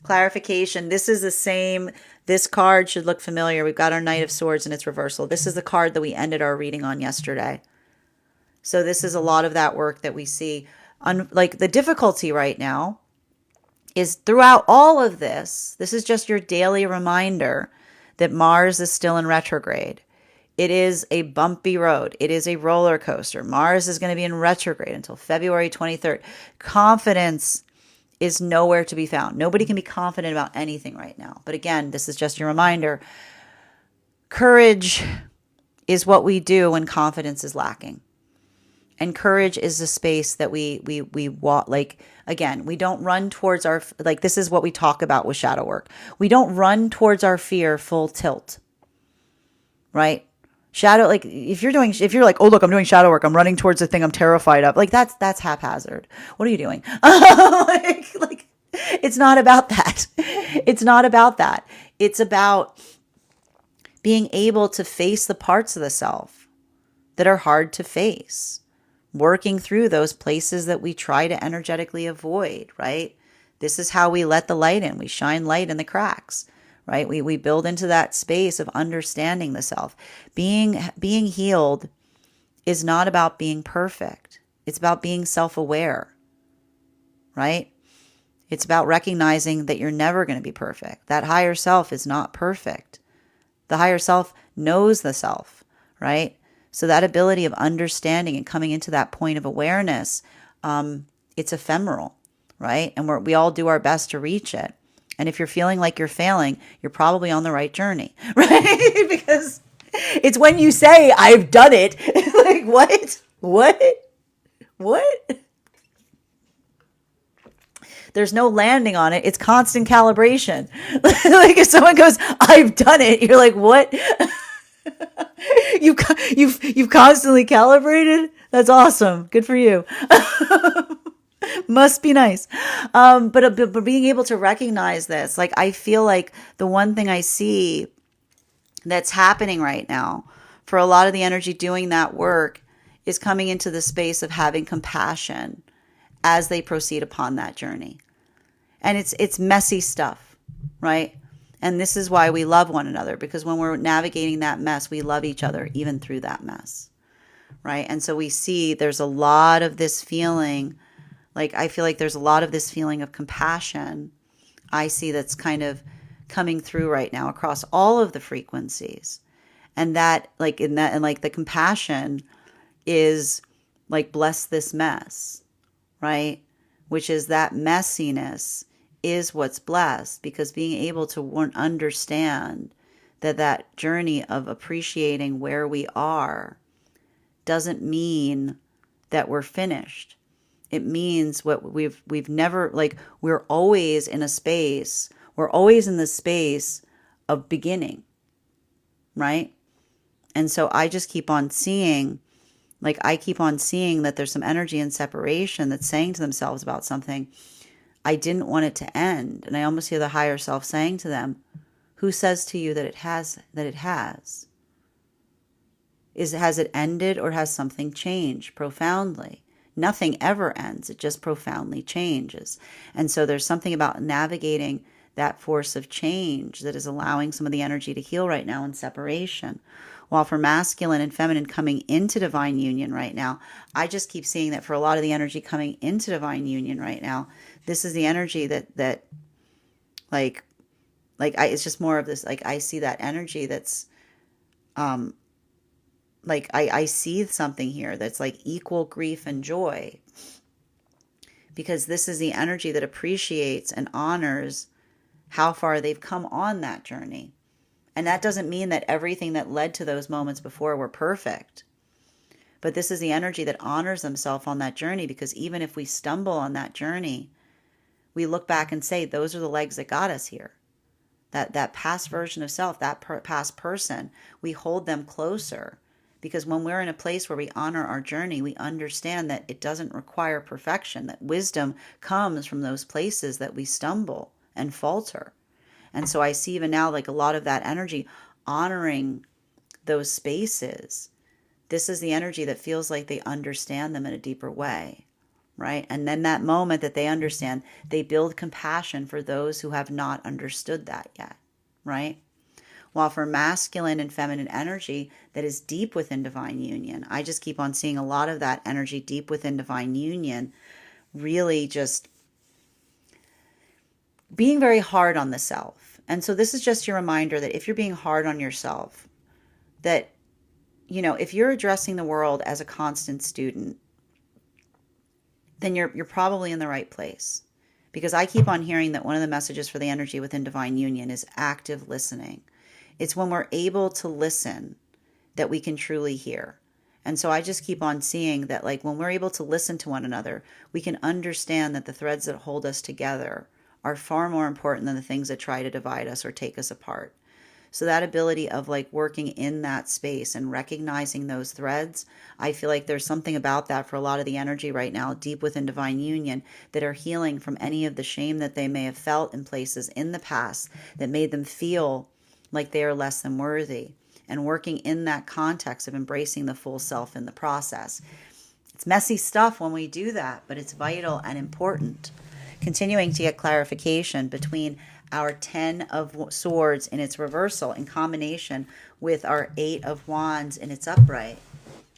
Clarification. This is the same. This card should look familiar. We've got our Knight of Swords in its reversal. This is the card that we ended our reading on yesterday. So this is a lot of that work that we see. Like the difficulty right now is throughout all of this, this is just your daily reminder that Mars is still in retrograde. It is a bumpy road. It is a roller coaster. Mars is going to be in retrograde until February 23rd. Confidence is nowhere to be found. Nobody can be confident about anything right now. But again, this is just your reminder. Courage is what we do when confidence is lacking. And courage is the space that we walk, like, again, we don't run towards our, like, this is what we talk about with shadow work. We don't run towards our fear full tilt, right? Shadow, like, if you're like, oh, look, I'm doing shadow work, I'm running towards the thing I'm terrified of, like, that's haphazard. What are you doing? like, it's not about that. It's not about that. It's about being able to face the parts of the self that are hard to face. Working through those places that we try to energetically avoid, right? This is how we let the light in. We shine light in the cracks, right? We build into that space of understanding the self. Being healed is not about being perfect. It's about being self-aware, right? It's about recognizing that you're never going to be perfect. That higher self is not perfect. The higher self knows the self, right? So that ability of understanding and coming into that point of awareness, it's ephemeral, right? And we all do our best to reach it. And if you're feeling like you're failing, you're probably on the right journey, right? Because it's when you say, I've done it, like, what? There's no landing on it. It's constant calibration. Like if someone goes, I've done it, you're like, what? You've constantly calibrated. That's awesome. Good for you. Must be nice. But being able to recognize this, like, I feel like the one thing I see that's happening right now for a lot of the energy doing that work is coming into the space of having compassion as they proceed upon that journey. And it's messy stuff, right? And this is why we love one another, because when we're navigating that mess, we love each other even through that mess, right? And so we see there's a lot of this feeling, like I feel like there's a lot of this feeling of compassion I see that's kind of coming through right now across all of the frequencies. And that, like, in that, and like the compassion is like, bless this mess, right? Which is that messiness is what's blessed, because being able to understand that journey of appreciating where we are doesn't mean that we're finished. It means what we've never, like, we're always in a space, we're always in the space of beginning, right? And so I just keep on seeing, like, I keep on seeing that there's some energy in separation that's saying to themselves about something, I didn't want it to end. And I almost hear the higher self saying to them, who says to you that it has, has it ended, or has something changed profoundly? Nothing ever ends. It just profoundly changes. And so there's something about navigating that force of change that is allowing some of the energy to heal right now in separation. While for masculine and feminine coming into divine union right now, I just keep seeing that for a lot of the energy coming into divine union right now, this is the energy that like it's just more of this, like, I see that energy that's, like, I see something here that's like equal grief and joy, because this is the energy that appreciates and honors how far they've come on that journey. And that doesn't mean that everything that led to those moments before were perfect. But this is the energy that honors themselves on that journey, because even if we stumble on that journey, we look back and say, those are the legs that got us here. That past version of self, that past person, we hold them closer. Because when we're in a place where we honor our journey, we understand that it doesn't require perfection, that wisdom comes from those places that we stumble and falter. And so I see even now, like, a lot of that energy honoring those spaces. This is the energy that feels like they understand them in a deeper way, right? And then that moment that they understand, they build compassion for those who have not understood that yet, right? While for masculine and feminine energy that is deep within divine union, I just keep on seeing a lot of that energy deep within divine union, really just being very hard on the self. And so this is just your reminder that if you're being hard on yourself, that, you know, if you're addressing the world as a constant student, then you're probably in the right place. Because I keep on hearing that one of the messages for the energy within divine union is active listening. It's when we're able to listen that we can truly hear. And so I just keep on seeing that, like, when we're able to listen to one another, we can understand that the threads that hold us together are far more important than the things that try to divide us or take us apart. So that ability of, like, working in that space and recognizing those threads, I feel like there's something about that for a lot of the energy right now deep within divine union that are healing from any of the shame that they may have felt in places in the past that made them feel like they are less than worthy, and working in that context of embracing the full self in the process. It's messy stuff when we do that, but it's vital and important. Continuing to get clarification between our 10 of Swords in its reversal in combination with our 8 of Wands in its upright.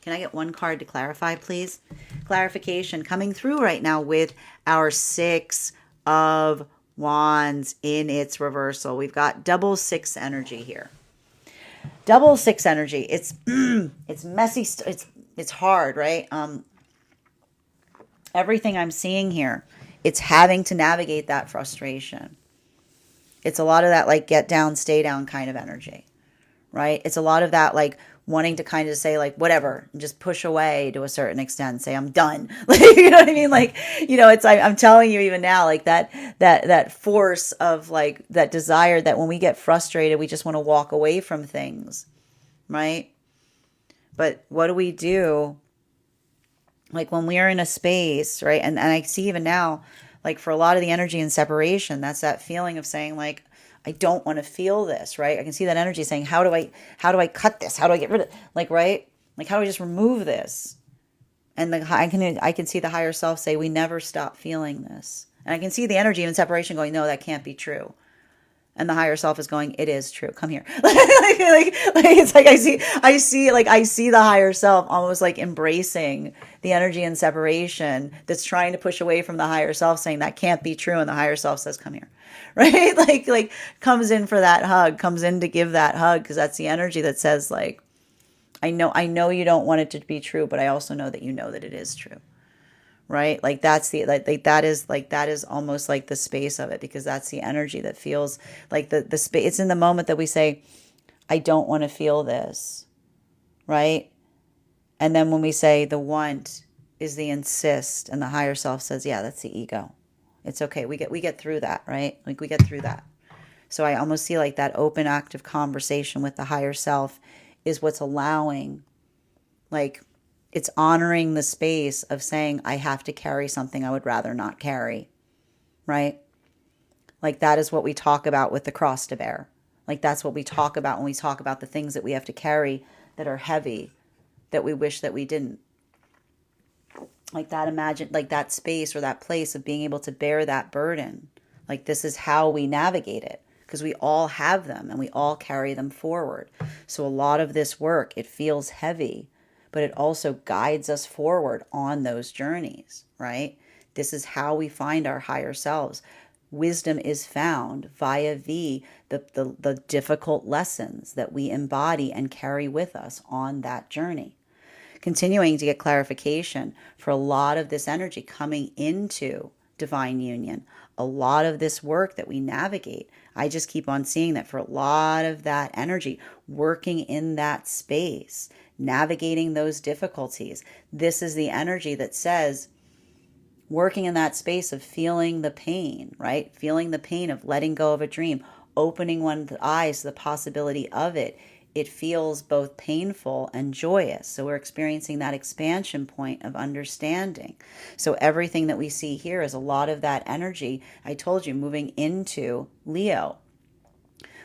Can I get one card to clarify, please? Clarification coming through right now with our 6 of Wands in its reversal. We've got double 6 energy here. Double 6 energy. It's it's messy. It's hard, right? Everything I'm seeing here, it's having to navigate that frustration. It's a lot of that, like, get down, stay down kind of energy, right? It's a lot of that, like, wanting to kind of say, like, whatever, and just push away to a certain extent, say, I'm done. Like, you know what I mean? Like, you know, it's, I'm telling you even now, like, that force of, like, that desire that when we get frustrated, we just want to walk away from things, right? But what do we do? Like, when we are in a space, right? And I see even now, like, for a lot of the energy in separation, that's that feeling of saying, like, I don't want to feel this, right? I can see that energy saying, how do I cut this? How do I get rid of it? Like, right? Like, how do I just remove this? And I can see the higher self say, we never stop feeling this. And I can see the energy in separation going, no, that can't be true. And the higher self is going, it is true. Come here. It's like I see the higher self almost like embracing the energy in separation that's trying to push away from the higher self, saying that can't be true. And the higher self says, come here. Right? Like comes in for that hug, comes in to give that hug, because that's the energy that says, like, I know you don't want it to be true, but I also know that you know that it is true. Right? Like that's the that is almost like the space of it, because that's the energy that feels like the space. It's in the moment that we say, I don't want to feel this. Right? And then when we say the want is the insist, and the higher self says, yeah, that's the ego. It's okay. We get through that, right? Like we get through that. So I almost see like that open active conversation with the higher self is what's allowing, like, it's honoring the space of saying, I have to carry something I would rather not carry, right? Like that is what we talk about with the cross to bear. Like that's what we talk about when we talk about the things that we have to carry that are heavy, that we wish that we didn't. Like that, imagine like that space or that place of being able to bear that burden. Like this is how we navigate it, because we all have them and we all carry them forward. So a lot of this work, it feels heavy, but it also guides us forward on those journeys, right? This is how we find our higher selves. Wisdom is found via the difficult lessons that we embody and carry with us on that journey. Continuing to get clarification for a lot of this energy coming into divine union, a lot of this work that we navigate. I just keep on seeing that for a lot of that energy, working in that space, navigating those difficulties. This is the energy that says, working in that space of feeling the pain, right? Feeling the pain of letting go of a dream, opening one's eyes to the possibility of it. It feels both painful and joyous. So we're experiencing that expansion point of understanding. So everything that we see here is a lot of that energy, I told you, moving into Leo,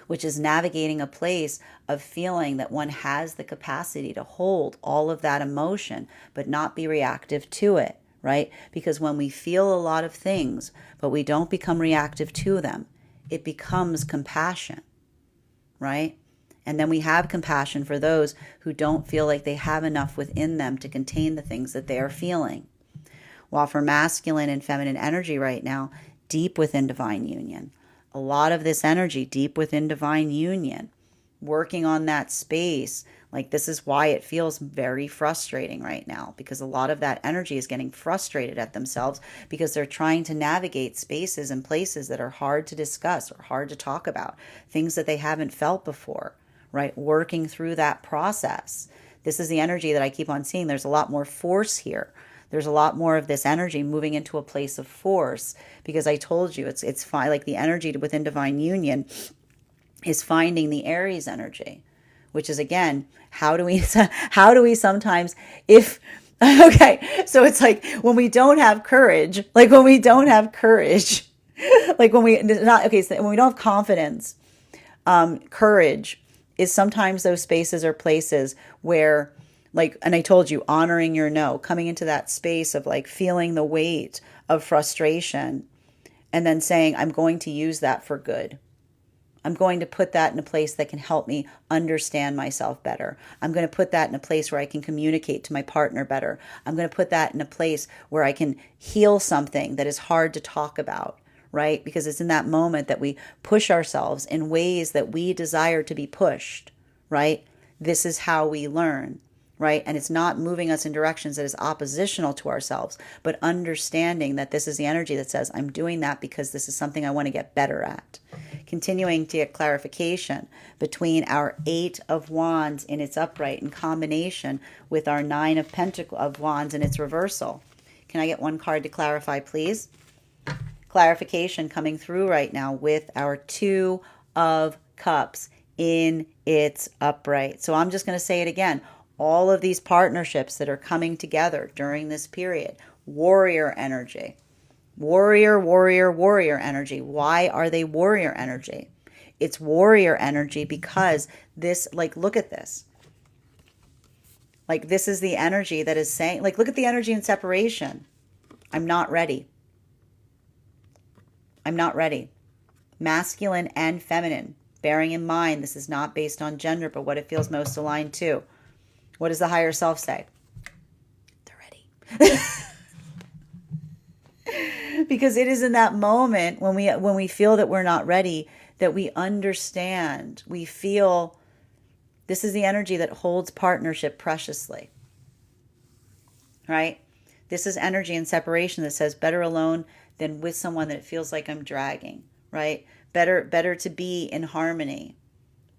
which is navigating a place of feeling that one has the capacity to hold all of that emotion, but not be reactive to it, right? Because when we feel a lot of things, but we don't become reactive to them, it becomes compassion, right? And then we have compassion for those who don't feel like they have enough within them to contain the things that they are feeling. While for masculine and feminine energy right now, deep within divine union, a lot of this energy deep within divine union, working on that space. Like this is why it feels very frustrating right now, because a lot of that energy is getting frustrated at themselves because they're trying to navigate spaces and places that are hard to discuss or hard to talk about, things that they haven't felt before, right? Working through that process. This is the energy that I keep on seeing. There's a lot more force here. There's a lot more of this energy moving into a place of force, because I told you it's fine. Like the energy within divine union is finding the Aries energy, which is again, how do we sometimes, if okay, so it's like when we don't have courage, like when we don't have courage, like when we not okay, so when we don't have confidence, courage is sometimes those spaces or places where, like, and I told you, honoring your no, coming into that space of like feeling the weight of frustration and then saying, I'm going to use that for good. I'm going to put that in a place that can help me understand myself better. I'm going to put that in a place where I can communicate to my partner better. I'm going to put that in a place where I can heal something that is hard to talk about, right? Because it's in that moment that we push ourselves in ways that we desire to be pushed, right? This is how we learn, right? And it's not moving us in directions that is oppositional to ourselves, but understanding that this is the energy that says, I'm doing that because this is something I want to get better at. Continuing to get clarification between our 8 of Wands in its upright in combination with our 9 of Pentacles of Wands in its reversal. Can I get one card to clarify, please? Clarification coming through right now with our 2 of Cups in its upright. So I'm just going to say it again. All of these partnerships that are coming together during this period, warrior energy. Warrior, warrior, warrior energy. Why are they warrior energy? It's warrior energy because this, like, look at this, Like this is the energy that is saying, like, look at the energy in separation. I'm not ready. I'm not ready. Masculine and feminine. Bearing in mind, this is not based on gender, but what it feels most aligned to. What does the higher self say? They're ready. Because it is in that moment when we feel that we're not ready, that we understand, we feel this is the energy that holds partnership preciously. Right? This is energy in separation that says better alone than with someone that it feels like I'm dragging, right? Better to be in harmony,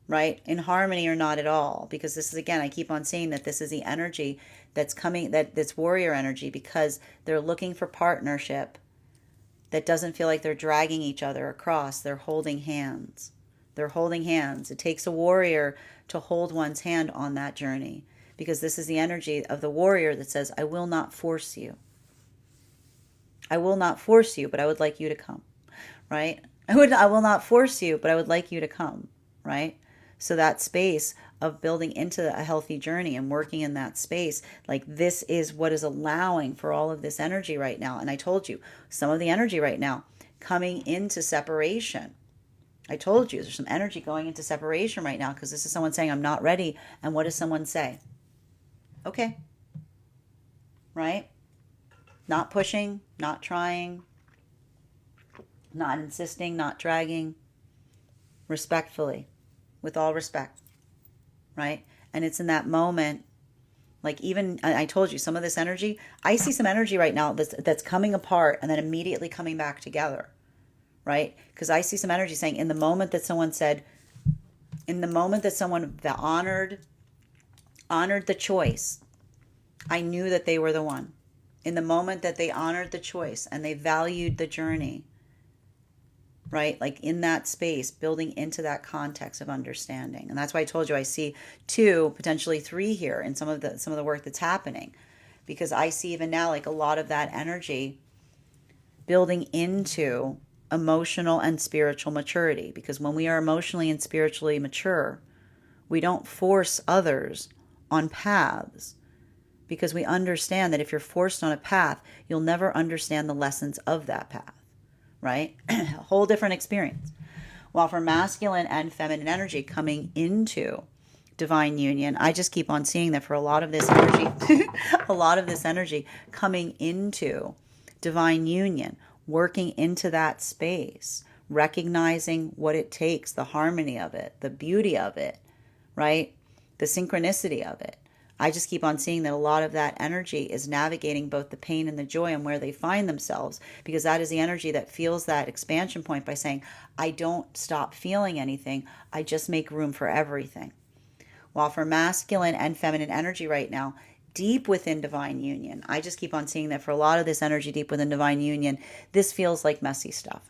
right? In harmony or not at all, because this is, again, I keep on saying that this is the energy that's coming, that's warrior energy, because they're looking for partnership that doesn't feel like they're dragging each other across. They're holding hands. They're holding hands. It takes a warrior to hold one's hand on that journey, because this is the energy of the warrior that says, I will not force you. I will not force you, but I would like you to come, right? I will not force you, but I would like you to come, right? So that space of building into a healthy journey and working in that space, like this is what is allowing for all of this energy right now. And I told you, some of the energy right now coming into separation. I told you there's some energy going into separation right now, because this is someone saying, I'm not ready. And what does someone say? Okay. Right? Not pushing, not trying, not insisting, not dragging, respectfully, with all respect, right? And it's in that moment, like, even, I told you, some of this energy, I see some energy right now that's coming apart and then immediately coming back together, right? Because I see some energy saying, in the moment that someone said, in the moment that someone honored the choice, I knew that they were the one. In the moment that they honored the choice and they valued the journey, right? Like in that space, building into that context of understanding. And that's why I told you I see 2, potentially 3 here in some of the work that's happening, because I see even now like a lot of that energy building into emotional and spiritual maturity. Because when we are emotionally and spiritually mature, we don't force others on paths, because we understand that if you're forced on a path, you'll never understand the lessons of that path, right? A whole different experience. While for masculine and feminine energy coming into divine union, I just keep on seeing that for a lot of this energy, a lot of this energy coming into divine union, working into that space, recognizing what it takes, the harmony of it, the beauty of it, right? The synchronicity of it. I just keep on seeing that a lot of that energy is navigating both the pain and the joy and where they find themselves, because that is the energy that feels that expansion point by saying, I don't stop feeling anything. I just make room for everything. While for masculine and feminine energy right now, deep within divine union, I just keep on seeing that for a lot of this energy deep within divine union, this feels like messy stuff.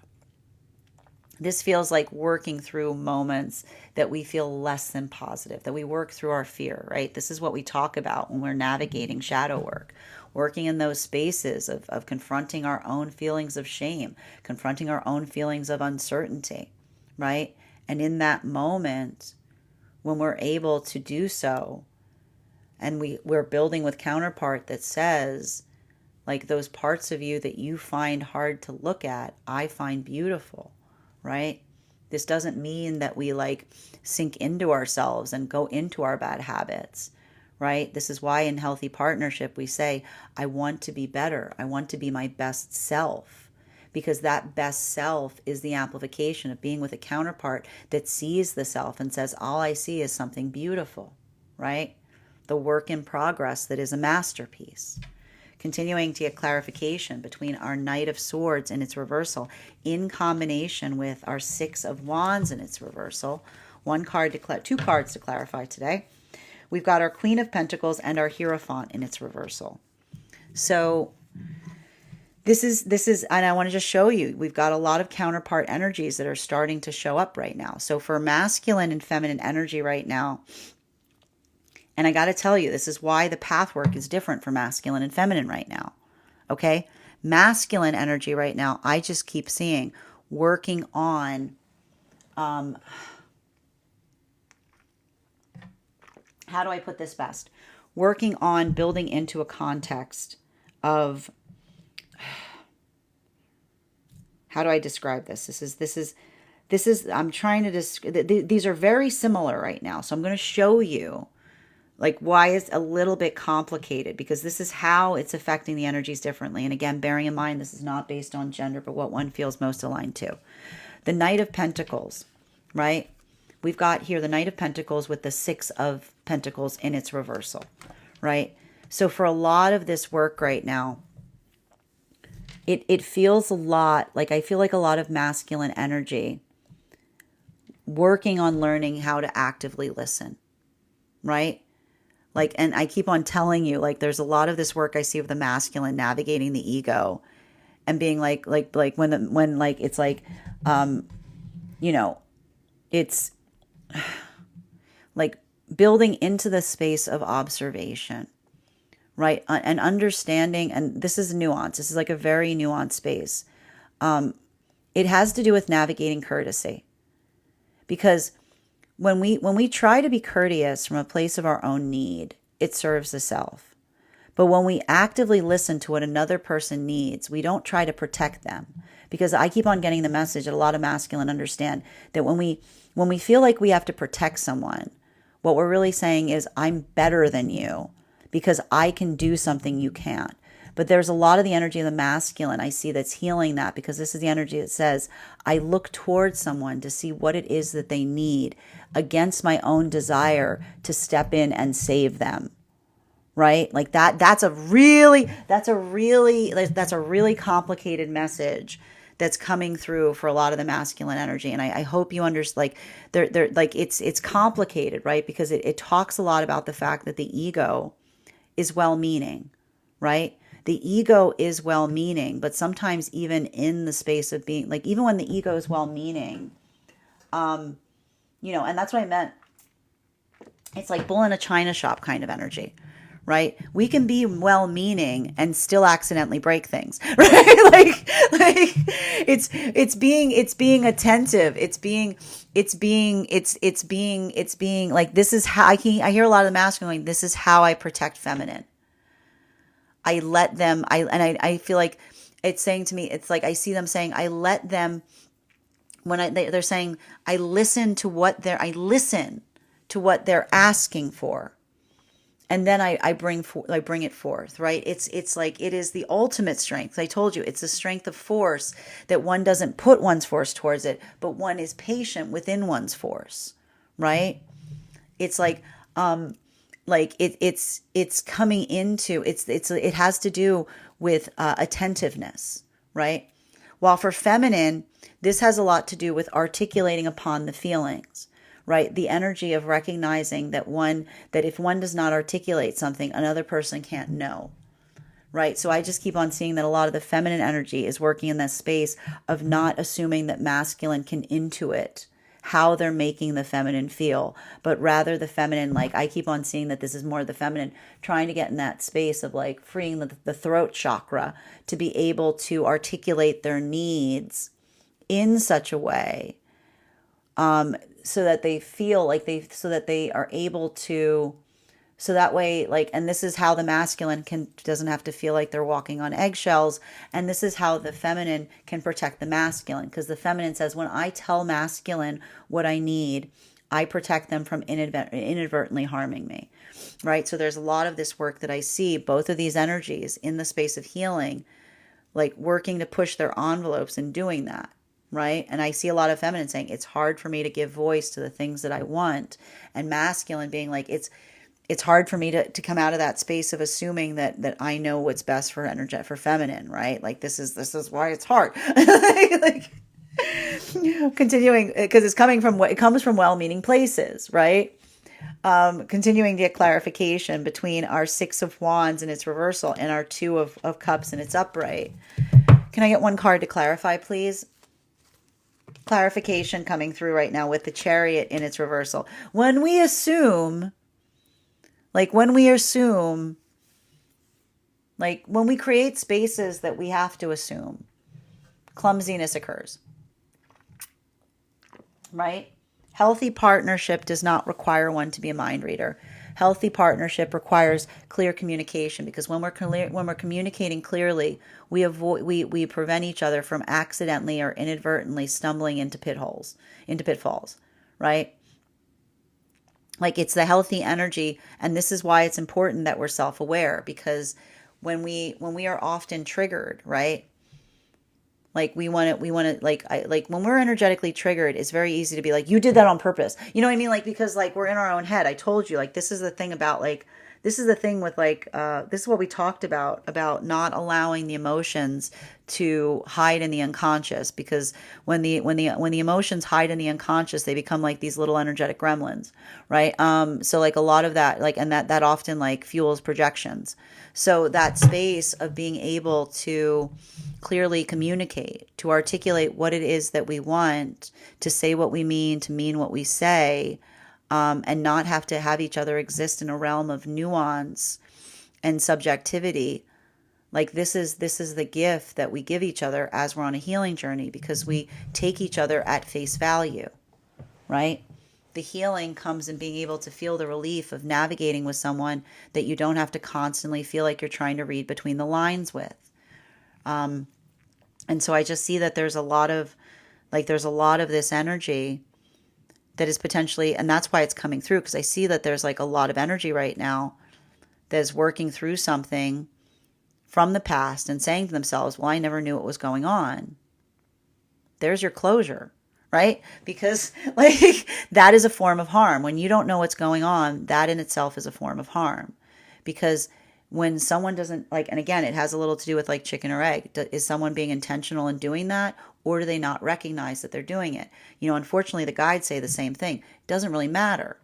This feels like working through moments that we feel less than positive, that we work through our fear, right? This is what we talk about when we're navigating shadow work, working in those spaces of confronting our own feelings of shame, confronting our own feelings of uncertainty, right? And in that moment, when we're able to do so, and we're building with counterpart that says, like, those parts of you that you find hard to look at, I find beautiful. Right? This doesn't mean that we like sink into ourselves and go into our bad habits, right? This is why in healthy partnership we say, I want to be better. I want to be my best self, because that best self is the amplification of being with a counterpart that sees the self and says, all I see is something beautiful, right? The work in progress that is a masterpiece. Continuing to get clarification between our Knight of Swords in its reversal in combination with our Six of Wands in its reversal. Two cards to clarify today. We've got our Queen of Pentacles and our Hierophant in its reversal. So this is, and I want to just show you, we've got a lot of counterpart energies that are starting to show up right now. So for masculine and feminine energy right now, and I got to tell you, this is why the path work is different for masculine and feminine right now. Okay? Masculine energy right now, I just keep seeing working on, how do I put this best? working on building into a context of, how do I describe this? I'm trying to these are very similar right now. So I'm going to show you like why it's a little bit complicated, because this is how it's affecting the energies differently. And again, bearing in mind, this is not based on gender, but what one feels most aligned to. The Knight of Pentacles, right? We've got here the Knight of Pentacles with the Six of Pentacles in its reversal, right? So for a lot of this work right now, it feels a lot like, I feel like a lot of masculine energy working on learning how to actively listen, right? Like, and I keep on telling you, like, there's a lot of this work I see of the masculine navigating the ego and being like when like, it's like, you know, it's like building into the space of observation, right? And understanding, and this is nuance. This is like a very nuanced space. It has to do with navigating courtesy, because when we try to be courteous from a place of our own need, it serves the self. But when we actively listen to what another person needs, we don't try to protect them. Because I keep on getting the message that a lot of masculine understand that when we feel like we have to protect someone, what we're really saying is, I'm better than you because I can do something you can't. But there's a lot of the energy of the masculine I see that's healing that, because this is the energy that says, I look towards someone to see what it is that they need against my own desire to step in and save them. Right? Like that's a really complicated message that's coming through for a lot of the masculine energy. And I hope you understand, like, they're like, it's complicated, right? Because it talks a lot about the fact that the ego is well-meaning, right? The ego is well-meaning, but sometimes even in the space of being, like, even when the ego is well-meaning, and that's what I meant. It's like bull in a china shop kind of energy, right? We can be well-meaning and still accidentally break things, right? like it's being attentive. It's being like, this is how I hear a lot of the masculine going, this is how I protect feminine. I let them, I feel like it's saying to me, it's like, I see them saying, I let them, when they're saying, I listen to what they're asking for. And then I bring it forth, right? It's like, it is the ultimate strength. I told you, it's the strength of force, that one doesn't put one's force towards it, but one is patient within one's force, right? It's like, it's coming into, it has to do with articulating upon the feelings, right? The energy of recognizing that if one does not articulate something, another person can't know, right? So I just keep on seeing that a lot of the feminine energy is working in that space of not assuming that masculine can intuit how they're making the feminine feel, but rather the feminine, like, I keep on seeing that this is more the feminine trying to get in that space of like freeing the throat chakra to be able to articulate their needs in such a way, so that they feel like so that they are able to, so that way, like, and this is how the masculine doesn't have to feel like they're walking on eggshells. And this is how the feminine can protect the masculine, because the feminine says, when I tell masculine what I need, I protect them from inadvertently harming me, right? So there's a lot of this work that I see, both of these energies in the space of healing, like working to push their envelopes and doing that. Right? And I see a lot of feminine saying, it's hard for me to give voice to the things that I want. And masculine being like, it's hard for me to come out of that space of assuming that I know what's best for for feminine, right? Like, this is why it's hard. like continuing, because it comes from well-meaning places, right? Continuing to get clarification between our Six of Wands and its reversal and our Two of Cups and its upright. Can I get one card to clarify, please? Clarification coming through right now with the Chariot in its reversal. When we assume, when we create spaces that we have to assume, clumsiness occurs, right? Healthy partnership does not require one to be a mind reader. Healthy partnership requires clear communication, because when we're communicating clearly, we prevent each other from accidentally or inadvertently stumbling into pitfalls, right? Like, it's the healthy energy, and this is why it's important that we're self-aware, because when we are often triggered, right? Like, we want to like when we're energetically triggered, it's very easy to be like, you did that on purpose. You know what I mean? Like, because like we're in our own head. I told you, like, this is the thing about like this is the thing with like this is what we talked about not allowing the emotions to hide in the unconscious, because when the emotions hide in the unconscious, they become like these little energetic gremlins, right? So like a lot of that, like, and that often like fuels projections. So that space of being able to clearly communicate, to articulate what it is that we want, to say what we mean, to mean what we say, and not have to have each other exist in a realm of nuance and subjectivity. Like, this is the gift that we give each other as we're on a healing journey, because we take each other at face value, right? The healing comes in being able to feel the relief of navigating with someone that you don't have to constantly feel like you're trying to read between the lines with. And so I just see that there's a lot of this energy that is potentially, and that's why it's coming through, because I see that there's like a lot of energy right now that is working through something from the past and saying to themselves, well, I never knew what was going on. There's your closure, right? Because like that is a form of harm. When you don't know what's going on, that in itself is a form of harm. Because when someone doesn't like, and again, it has a little to do with like chicken or egg. Is someone being intentional in doing that, or do they not recognize that they're doing it? Unfortunately, the guides say the same thing. It doesn't really matter,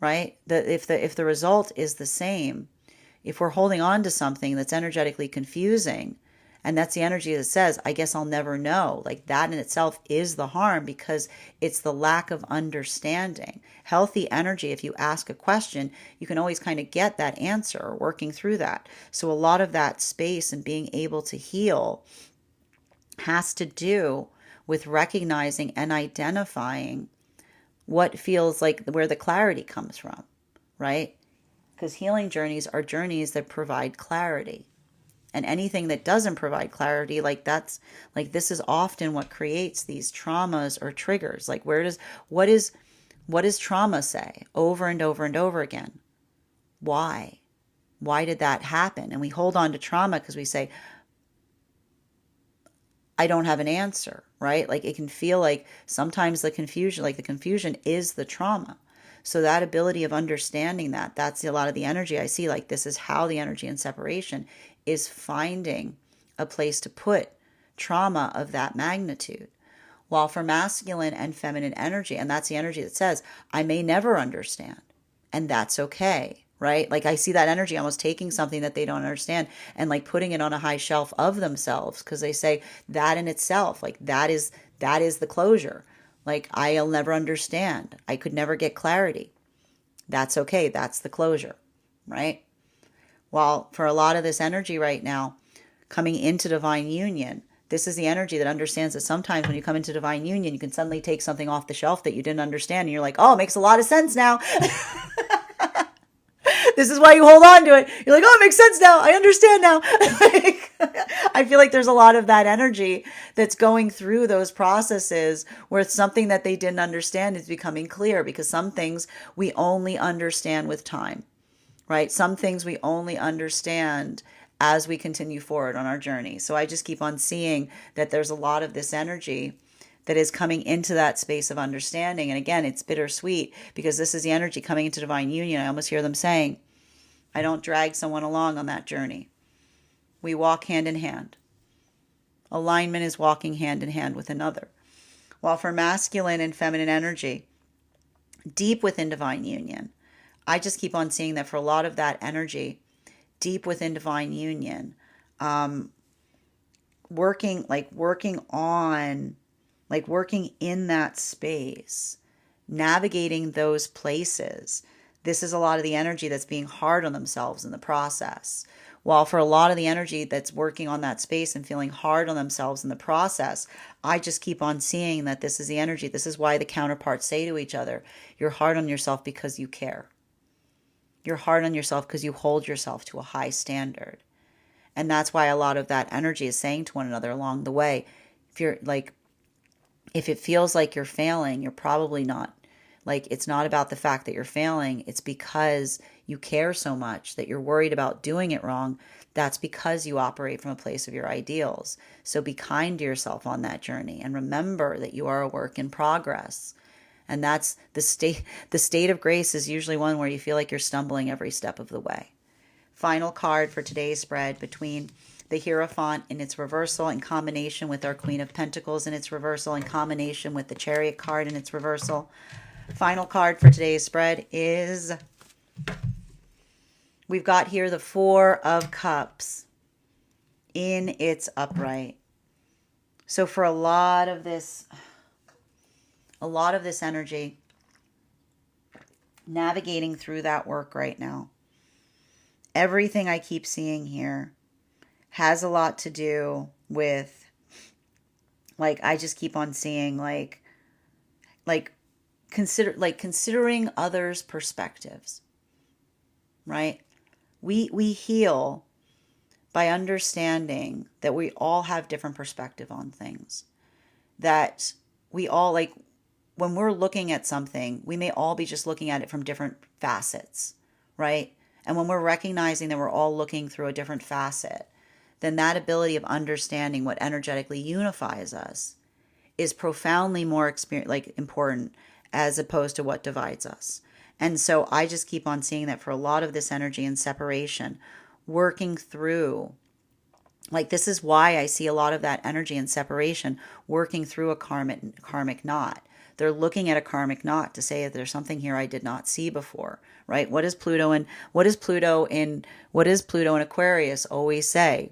right? If the result is the same, if we're holding on to something that's energetically confusing, and that's the energy that says, I guess I'll never know, like that in itself is the harm, because it's the lack of understanding. Healthy energy, if you ask a question, you can always kind of get that answer, or working through that. So a lot of that space and being able to heal has to do with recognizing and identifying what feels like where the clarity comes from, right? Because healing journeys are journeys that provide clarity. And anything that doesn't provide clarity, like this is often what creates these traumas or triggers. Like, what does trauma say over and over and over again? Why? Why did that happen? And we hold on to trauma because we say, I don't have an answer, right? Like, it can feel like sometimes the confusion is the trauma. So that ability of understanding that's a lot of the energy I see. Like, this is how the energy in separation is finding a place to put trauma of that magnitude. While for masculine and feminine energy, and that's the energy that says, I may never understand, and that's okay, right? Like, I see that energy almost taking something that they don't understand and like putting it on a high shelf of themselves, because they say that in itself, like that is the closure. Like, I'll never understand. I could never get clarity. That's okay. That's the closure, right? Well, for a lot of this energy right now, coming into divine union, this is the energy that understands that sometimes when you come into divine union, you can suddenly take something off the shelf that you didn't understand. And you're like, oh, it makes a lot of sense now. This is why you hold on to it. You're like, oh, it makes sense now. I understand now. I feel like there's a lot of that energy that's going through those processes where it's something that they didn't understand is becoming clear, because some things we only understand with time, right? Some things we only understand as we continue forward on our journey. So I just keep on seeing that there's a lot of this energy that is coming into that space of understanding. And again, it's bittersweet, because this is the energy coming into divine union. I almost hear them saying, I don't drag someone along on that journey. We walk hand in hand. Alignment is walking hand in hand with another. While for masculine and feminine energy, deep within divine union, I just keep on seeing that for a lot of that energy, deep within divine union, working in that space, navigating those places. This is a lot of the energy that's being hard on themselves in the process. While for a lot of the energy that's working on that space and feeling hard on themselves in the process, I just keep on seeing that this is the energy. This is why the counterparts say to each other, you're hard on yourself because you care. You're hard on yourself because you hold yourself to a high standard. And that's why a lot of that energy is saying to one another along the way, if you're like, if it feels like you're failing, you're probably not. Like, it's not about the fact that you're failing. It's because you care so much that you're worried about doing it wrong. That's because you operate from a place of your ideals. So be kind to yourself on that journey and remember that you are a work in progress. And that's the state. The state of grace is usually one where you feel like you're stumbling every step of the way. Final card for today's spread, between the Hierophant in its reversal in combination with our Queen of Pentacles in its reversal in combination with the Chariot card in its reversal. Final card for today's spread is, we've got here the Four of Cups in its upright. So for a lot of this energy, navigating through that work right now, everything I keep seeing here has a lot to do with, like, I just keep on seeing considering others' perspectives, right? We heal by understanding that we all have different perspective on things. That we all, like, when we're looking at something, we may all be just looking at it from different facets, right? And when we're recognizing that we're all looking through a different facet, then that ability of understanding what energetically unifies us is profoundly more important, as opposed to what divides us. And so I just keep on seeing that for a lot of this energy and separation, working through, like, this is why I see a lot of that energy and separation working through a karmic knot. They're looking at a karmic knot to say that there's something here I did not see before, right? What does Pluto in Aquarius always say?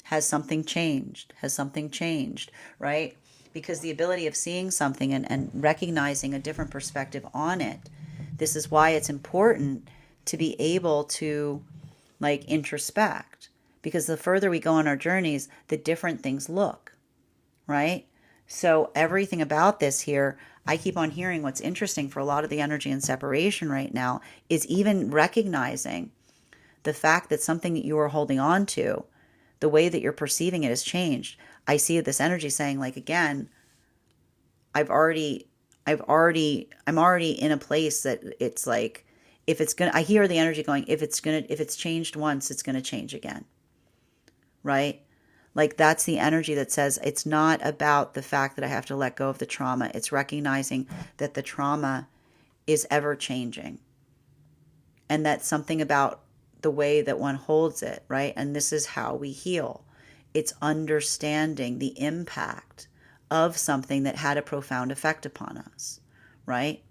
Has something changed? Has something changed, right? Because the ability of seeing something and recognizing a different perspective on it, this is why it's important to be able to, like, introspect. Because the further we go on our journeys, the different things look, right? So everything about this here, I keep on hearing what's interesting for a lot of the energy and separation right now is even recognizing the fact that something that you are holding on to, the way that you're perceiving it has changed. I see this energy saying, like, again, I'm already in a place that it's like, I hear the energy going, if it's changed once, it's going to change again. Right? Like, that's the energy that says it's not about the fact that I have to let go of the trauma. It's recognizing that the trauma is ever changing. And that's something about the way that one holds it, right? And this is how we heal. It's understanding the impact of something that had a profound effect upon us, right?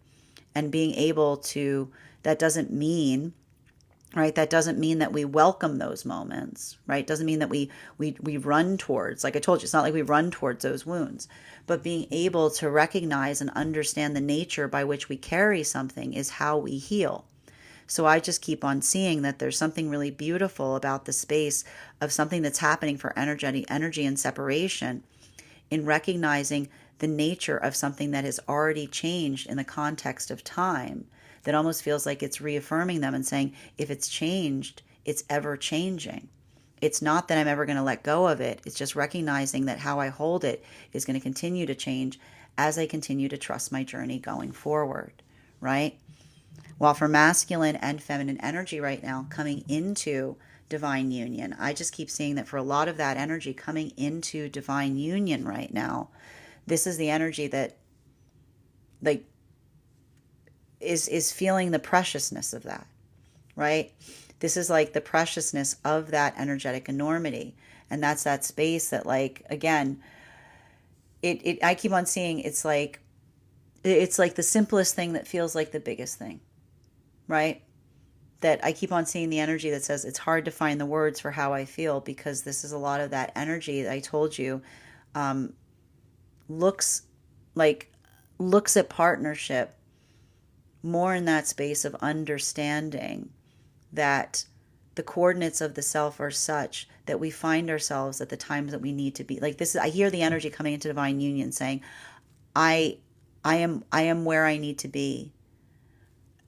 And being able to, that doesn't mean that we welcome those moments, right? Doesn't mean that we run towards, like I told you, it's not like we run towards those wounds, but being able to recognize and understand the nature by which we carry something is how we heal. So I just keep on seeing that there's something really beautiful about the space of something that's happening for energy and separation, in recognizing the nature of something that has already changed in the context of time, that almost feels like it's reaffirming them and saying, if it's changed, it's ever changing. It's not that I'm ever going to let go of it. It's just recognizing that how I hold it is going to continue to change as I continue to trust my journey going forward, right? While for masculine and feminine energy right now coming into divine union, I just keep seeing that for a lot of that energy coming into divine union right now, this is the energy that, like, is feeling the preciousness of that, right? This is like the preciousness of that energetic enormity. And that's that space that, like, again, I keep on seeing it's like the simplest thing that feels like the biggest thing, right? That I keep on seeing the energy that says it's hard to find the words for how I feel, because this is a lot of that energy that I told you looks at partnership more in that space of understanding that the coordinates of the self are such that we find ourselves at the times that we need to be. Like, this is, I hear the energy coming into divine union saying, I am where I need to be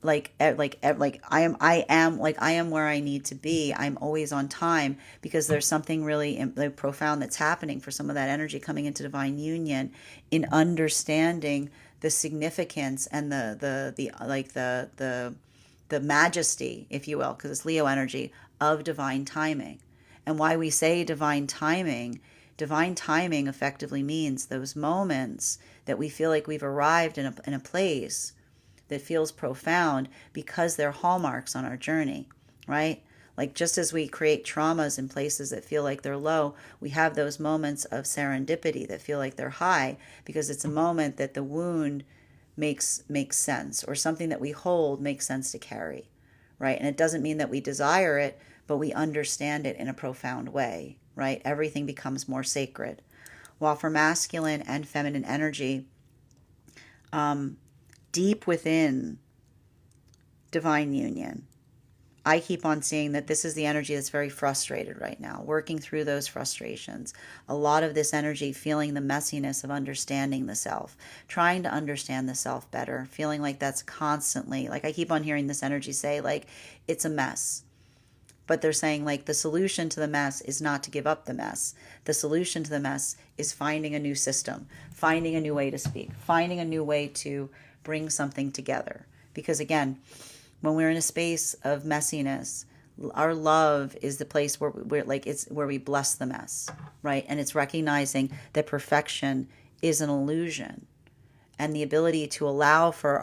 I am where I need to be. I'm always on time because there's something really like profound that's happening for some of that energy coming into divine union in understanding the significance and the majesty, if you will, because it's Leo energy of divine timing. And why we say divine timing effectively means those moments that we feel like we've arrived in a place that feels profound because they're hallmarks on our journey, right? Like just as we create traumas in places that feel like they're low, we have those moments of serendipity that feel like they're high because it's a moment that the wound makes sense, or something that we hold makes sense to carry, right? And it doesn't mean that we desire it, but we understand it in a profound way, right? Everything becomes more sacred. While for masculine and feminine energy, deep within divine union, I keep on seeing that this is the energy that's very frustrated right now, working through those frustrations. A lot of this energy feeling the messiness of understanding the self, trying to understand the self better, feeling like that's constantly, like I keep on hearing this energy say, like, it's a mess. But they're saying, like, the solution to the mess is not to give up the mess. The solution to the mess is finding a new system, finding a new way to speak, finding a new way to bring something together. Because again, when we're in a space of messiness, our love is the place where we're like, it's where we bless the mess, right? And it's recognizing that perfection is an illusion, and the ability to allow for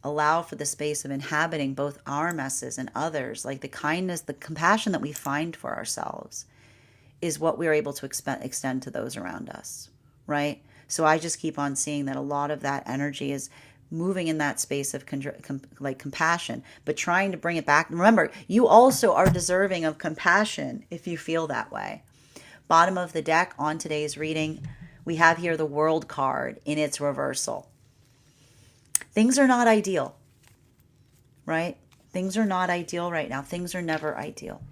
the space of inhabiting both our messes and others, like the kindness, the compassion that we find for ourselves is what we're able to extend to those around us, right? So I just keep on seeing that a lot of that energy is moving in that space of compassion, but trying to bring it back. Remember, you also are deserving of compassion if you feel that way. Bottom of the deck on today's reading, we have here the World card in its reversal. Things are not ideal, right? Things are not ideal right now. Things are never ideal.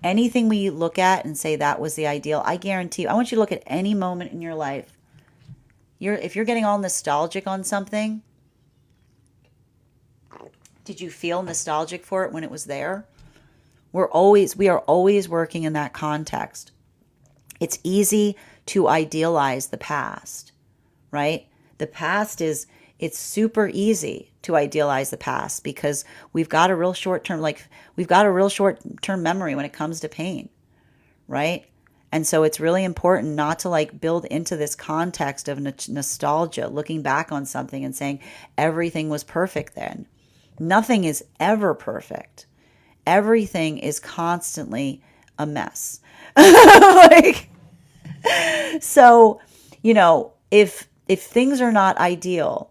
Anything we look at and say that was the ideal, I guarantee you, I want you to look at any moment in your life. If you're getting all nostalgic on something, did you feel nostalgic for it when it was there? We are always working in that context. It's easy to idealize the past, right? The past it's super easy to idealize the past because we've got a real short-term memory when it comes to pain, right? And so it's really important not to build into this context of nostalgia, looking back on something and saying everything was perfect then. Nothing is ever perfect. Everything is constantly a mess. So, if things are not ideal,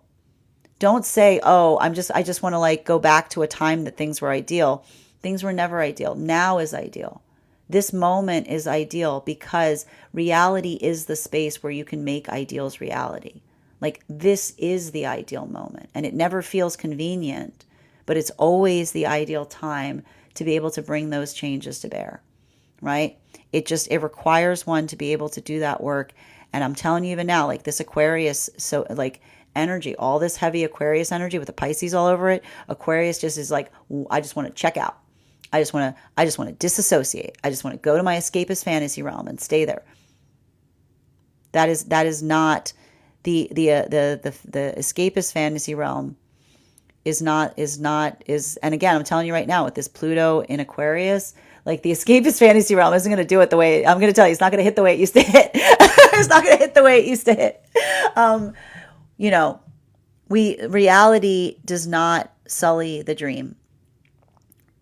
don't say, "Oh, I just want to go back to a time that things were ideal." Things were never ideal. Now is ideal. This moment is ideal because reality is the space where you can make ideals reality. This is the ideal moment, and it never feels convenient, but it's always the ideal time to be able to bring those changes to bear, right? It requires one to be able to do that work. And I'm telling you even now, this Aquarius, energy, all this heavy Aquarius energy with the Pisces all over it, Aquarius just is I just want to check out. I just want to disassociate. I just want to go to my escapist fantasy realm and stay there. That is not the escapist fantasy realm and again, I'm telling you right now, with this Pluto in Aquarius, the escapist fantasy realm isn't going to do it the way, I'm going to tell you, it's not going to hit the way it used to hit. It's not going to hit the way it used to hit. Reality does not sully the dream.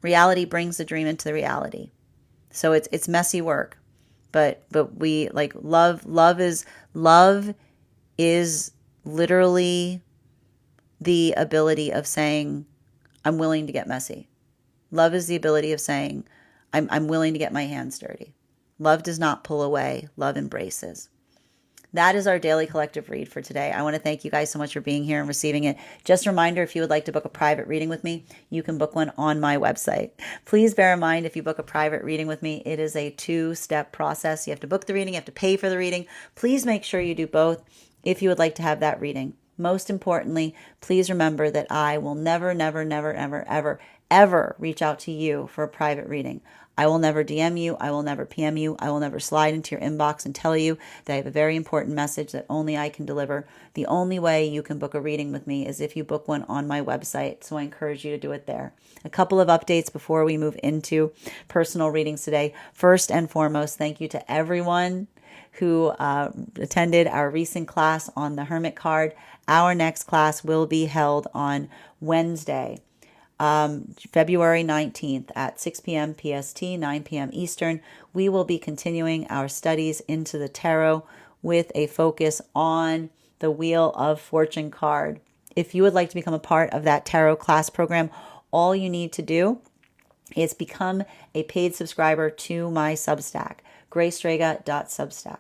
Reality brings the dream into the reality. So it's messy work, but we love is literally the ability of saying, I'm willing to get messy. Love is the ability of saying, I'm willing to get my hands dirty. Love does not pull away. Love embraces. That is our daily collective read for today. I want to thank you guys so much for being here and receiving it. Just a reminder, if you would like to book a private reading with me, you can book one on my website. Please bear in mind, if you book a private reading with me, it is a 2-step process. You have to book the reading, you have to pay for the reading. Please make sure you do both if you would like to have that reading. most importantly, please remember that I will never, never, never, ever, ever, ever reach out to you for a private reading. I will never DM you. I will never PM you. I will never slide into your inbox and tell you that I have a very important message that only I can deliver. The only way you can book a reading with me is if you book one on my website. So I encourage you to do it there. A couple of updates before we move into personal readings today. First and foremost, thank you to everyone who attended our recent class on the Hermit card. Our next class will be held on Wednesday, February 19th at 6 p.m. PST, 9 p.m. Eastern. We will be continuing our studies into the tarot with a focus on the Wheel of Fortune card. If you would like to become a part of that tarot class program, all you need to do is become a paid subscriber to my Substack, graystrega.substack.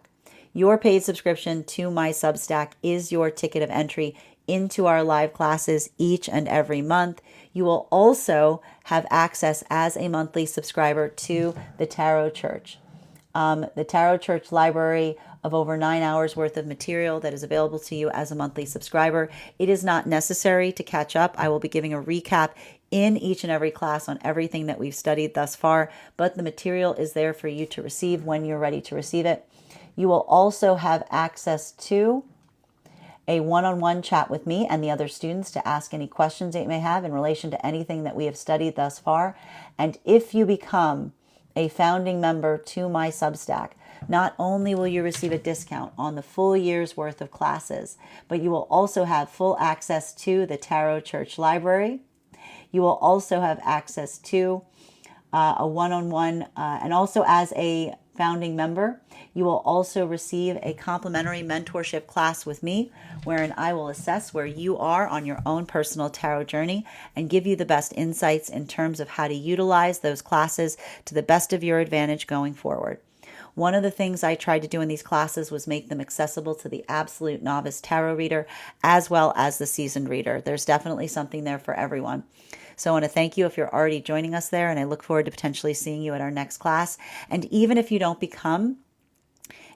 Your paid subscription to my Substack is your ticket of entry into our live classes each and every month. You will also have access as a monthly subscriber to the Tarot Church. The Tarot Church library of over 9 hours worth of material that is available to you as a monthly subscriber. It is not necessary to catch up. I will be giving a recap in each and every class on everything that we've studied thus far, but the material is there for you to receive when you're ready to receive it. You will also have access to a one-on-one chat with me and the other students to ask any questions that you may have in relation to anything that we have studied thus far. And if you become a founding member to my Substack, not only will you receive a discount on the full year's worth of classes, but you will also have full access to the Tarot Church Library. You will also have access to a one-on-one, and also as a founding member, you will also receive a complimentary mentorship class with me, wherein I will assess where you are on your own personal tarot journey and give you the best insights in terms of how to utilize those classes to the best of your advantage going forward. One of the things I tried to do in these classes was make them accessible to the absolute novice tarot reader as well as the seasoned reader. There's definitely something there for everyone. So I want to thank you if you're already joining us there, and I look forward to potentially seeing you at our next class. And even if you don't become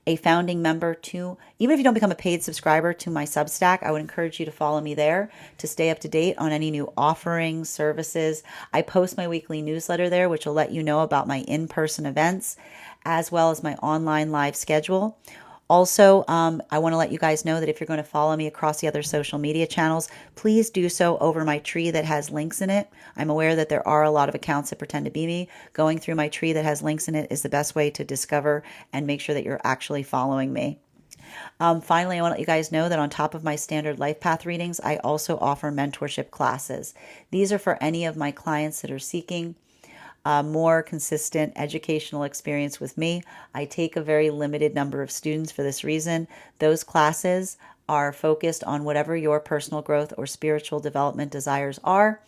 a founding member to, even if you don't become a paid subscriber to my Substack, I would encourage you to follow me there to stay up to date on any new offerings, services. I post my weekly newsletter there, which will let you know about my in-person events, as well as my online live schedule. Also, I want to let you guys know that if you're going to follow me across the other social media channels, please do so over my tree that has links in it. I'm aware that there are a lot of accounts that pretend to be me. Going through my tree that has links in it is the best way to discover and make sure that you're actually following me. Finally, I want to let you guys know that on top of my standard life path readings, I also offer mentorship classes. These are for any of my clients that are seeking more consistent educational experience with me. I take a very limited number of students for this reason. Those classes are focused on whatever your personal growth or spiritual development desires are.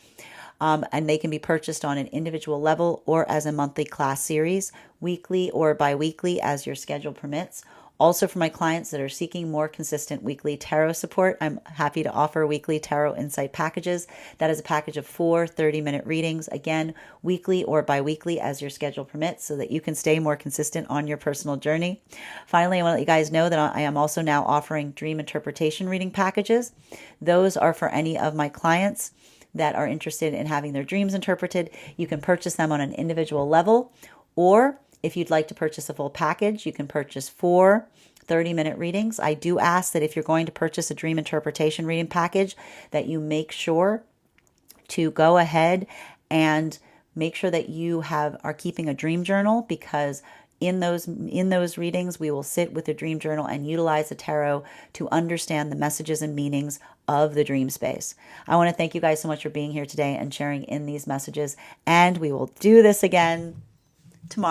And they can be purchased on an individual level or as a monthly class series, weekly or bi-weekly as your schedule permits. Also, for my clients that are seeking more consistent weekly tarot support, I'm happy to offer weekly tarot insight packages. That is a package of 4 30-minute readings, again, weekly or bi-weekly as your schedule permits, so that you can stay more consistent on your personal journey. Finally, I want to let you guys know that I am also now offering dream interpretation reading packages. Those are for any of my clients that are interested in having their dreams interpreted. You can purchase them on an individual level, or if you'd like to purchase a full package, you can purchase 4 30-minute readings. I do ask that if you're going to purchase a dream interpretation reading package, that you make sure to go ahead and make sure that you are keeping a dream journal, because in those readings, we will sit with the dream journal and utilize the tarot to understand the messages and meanings of the dream space. I want to thank you guys so much for being here today and sharing in these messages, and we will do this again tomorrow.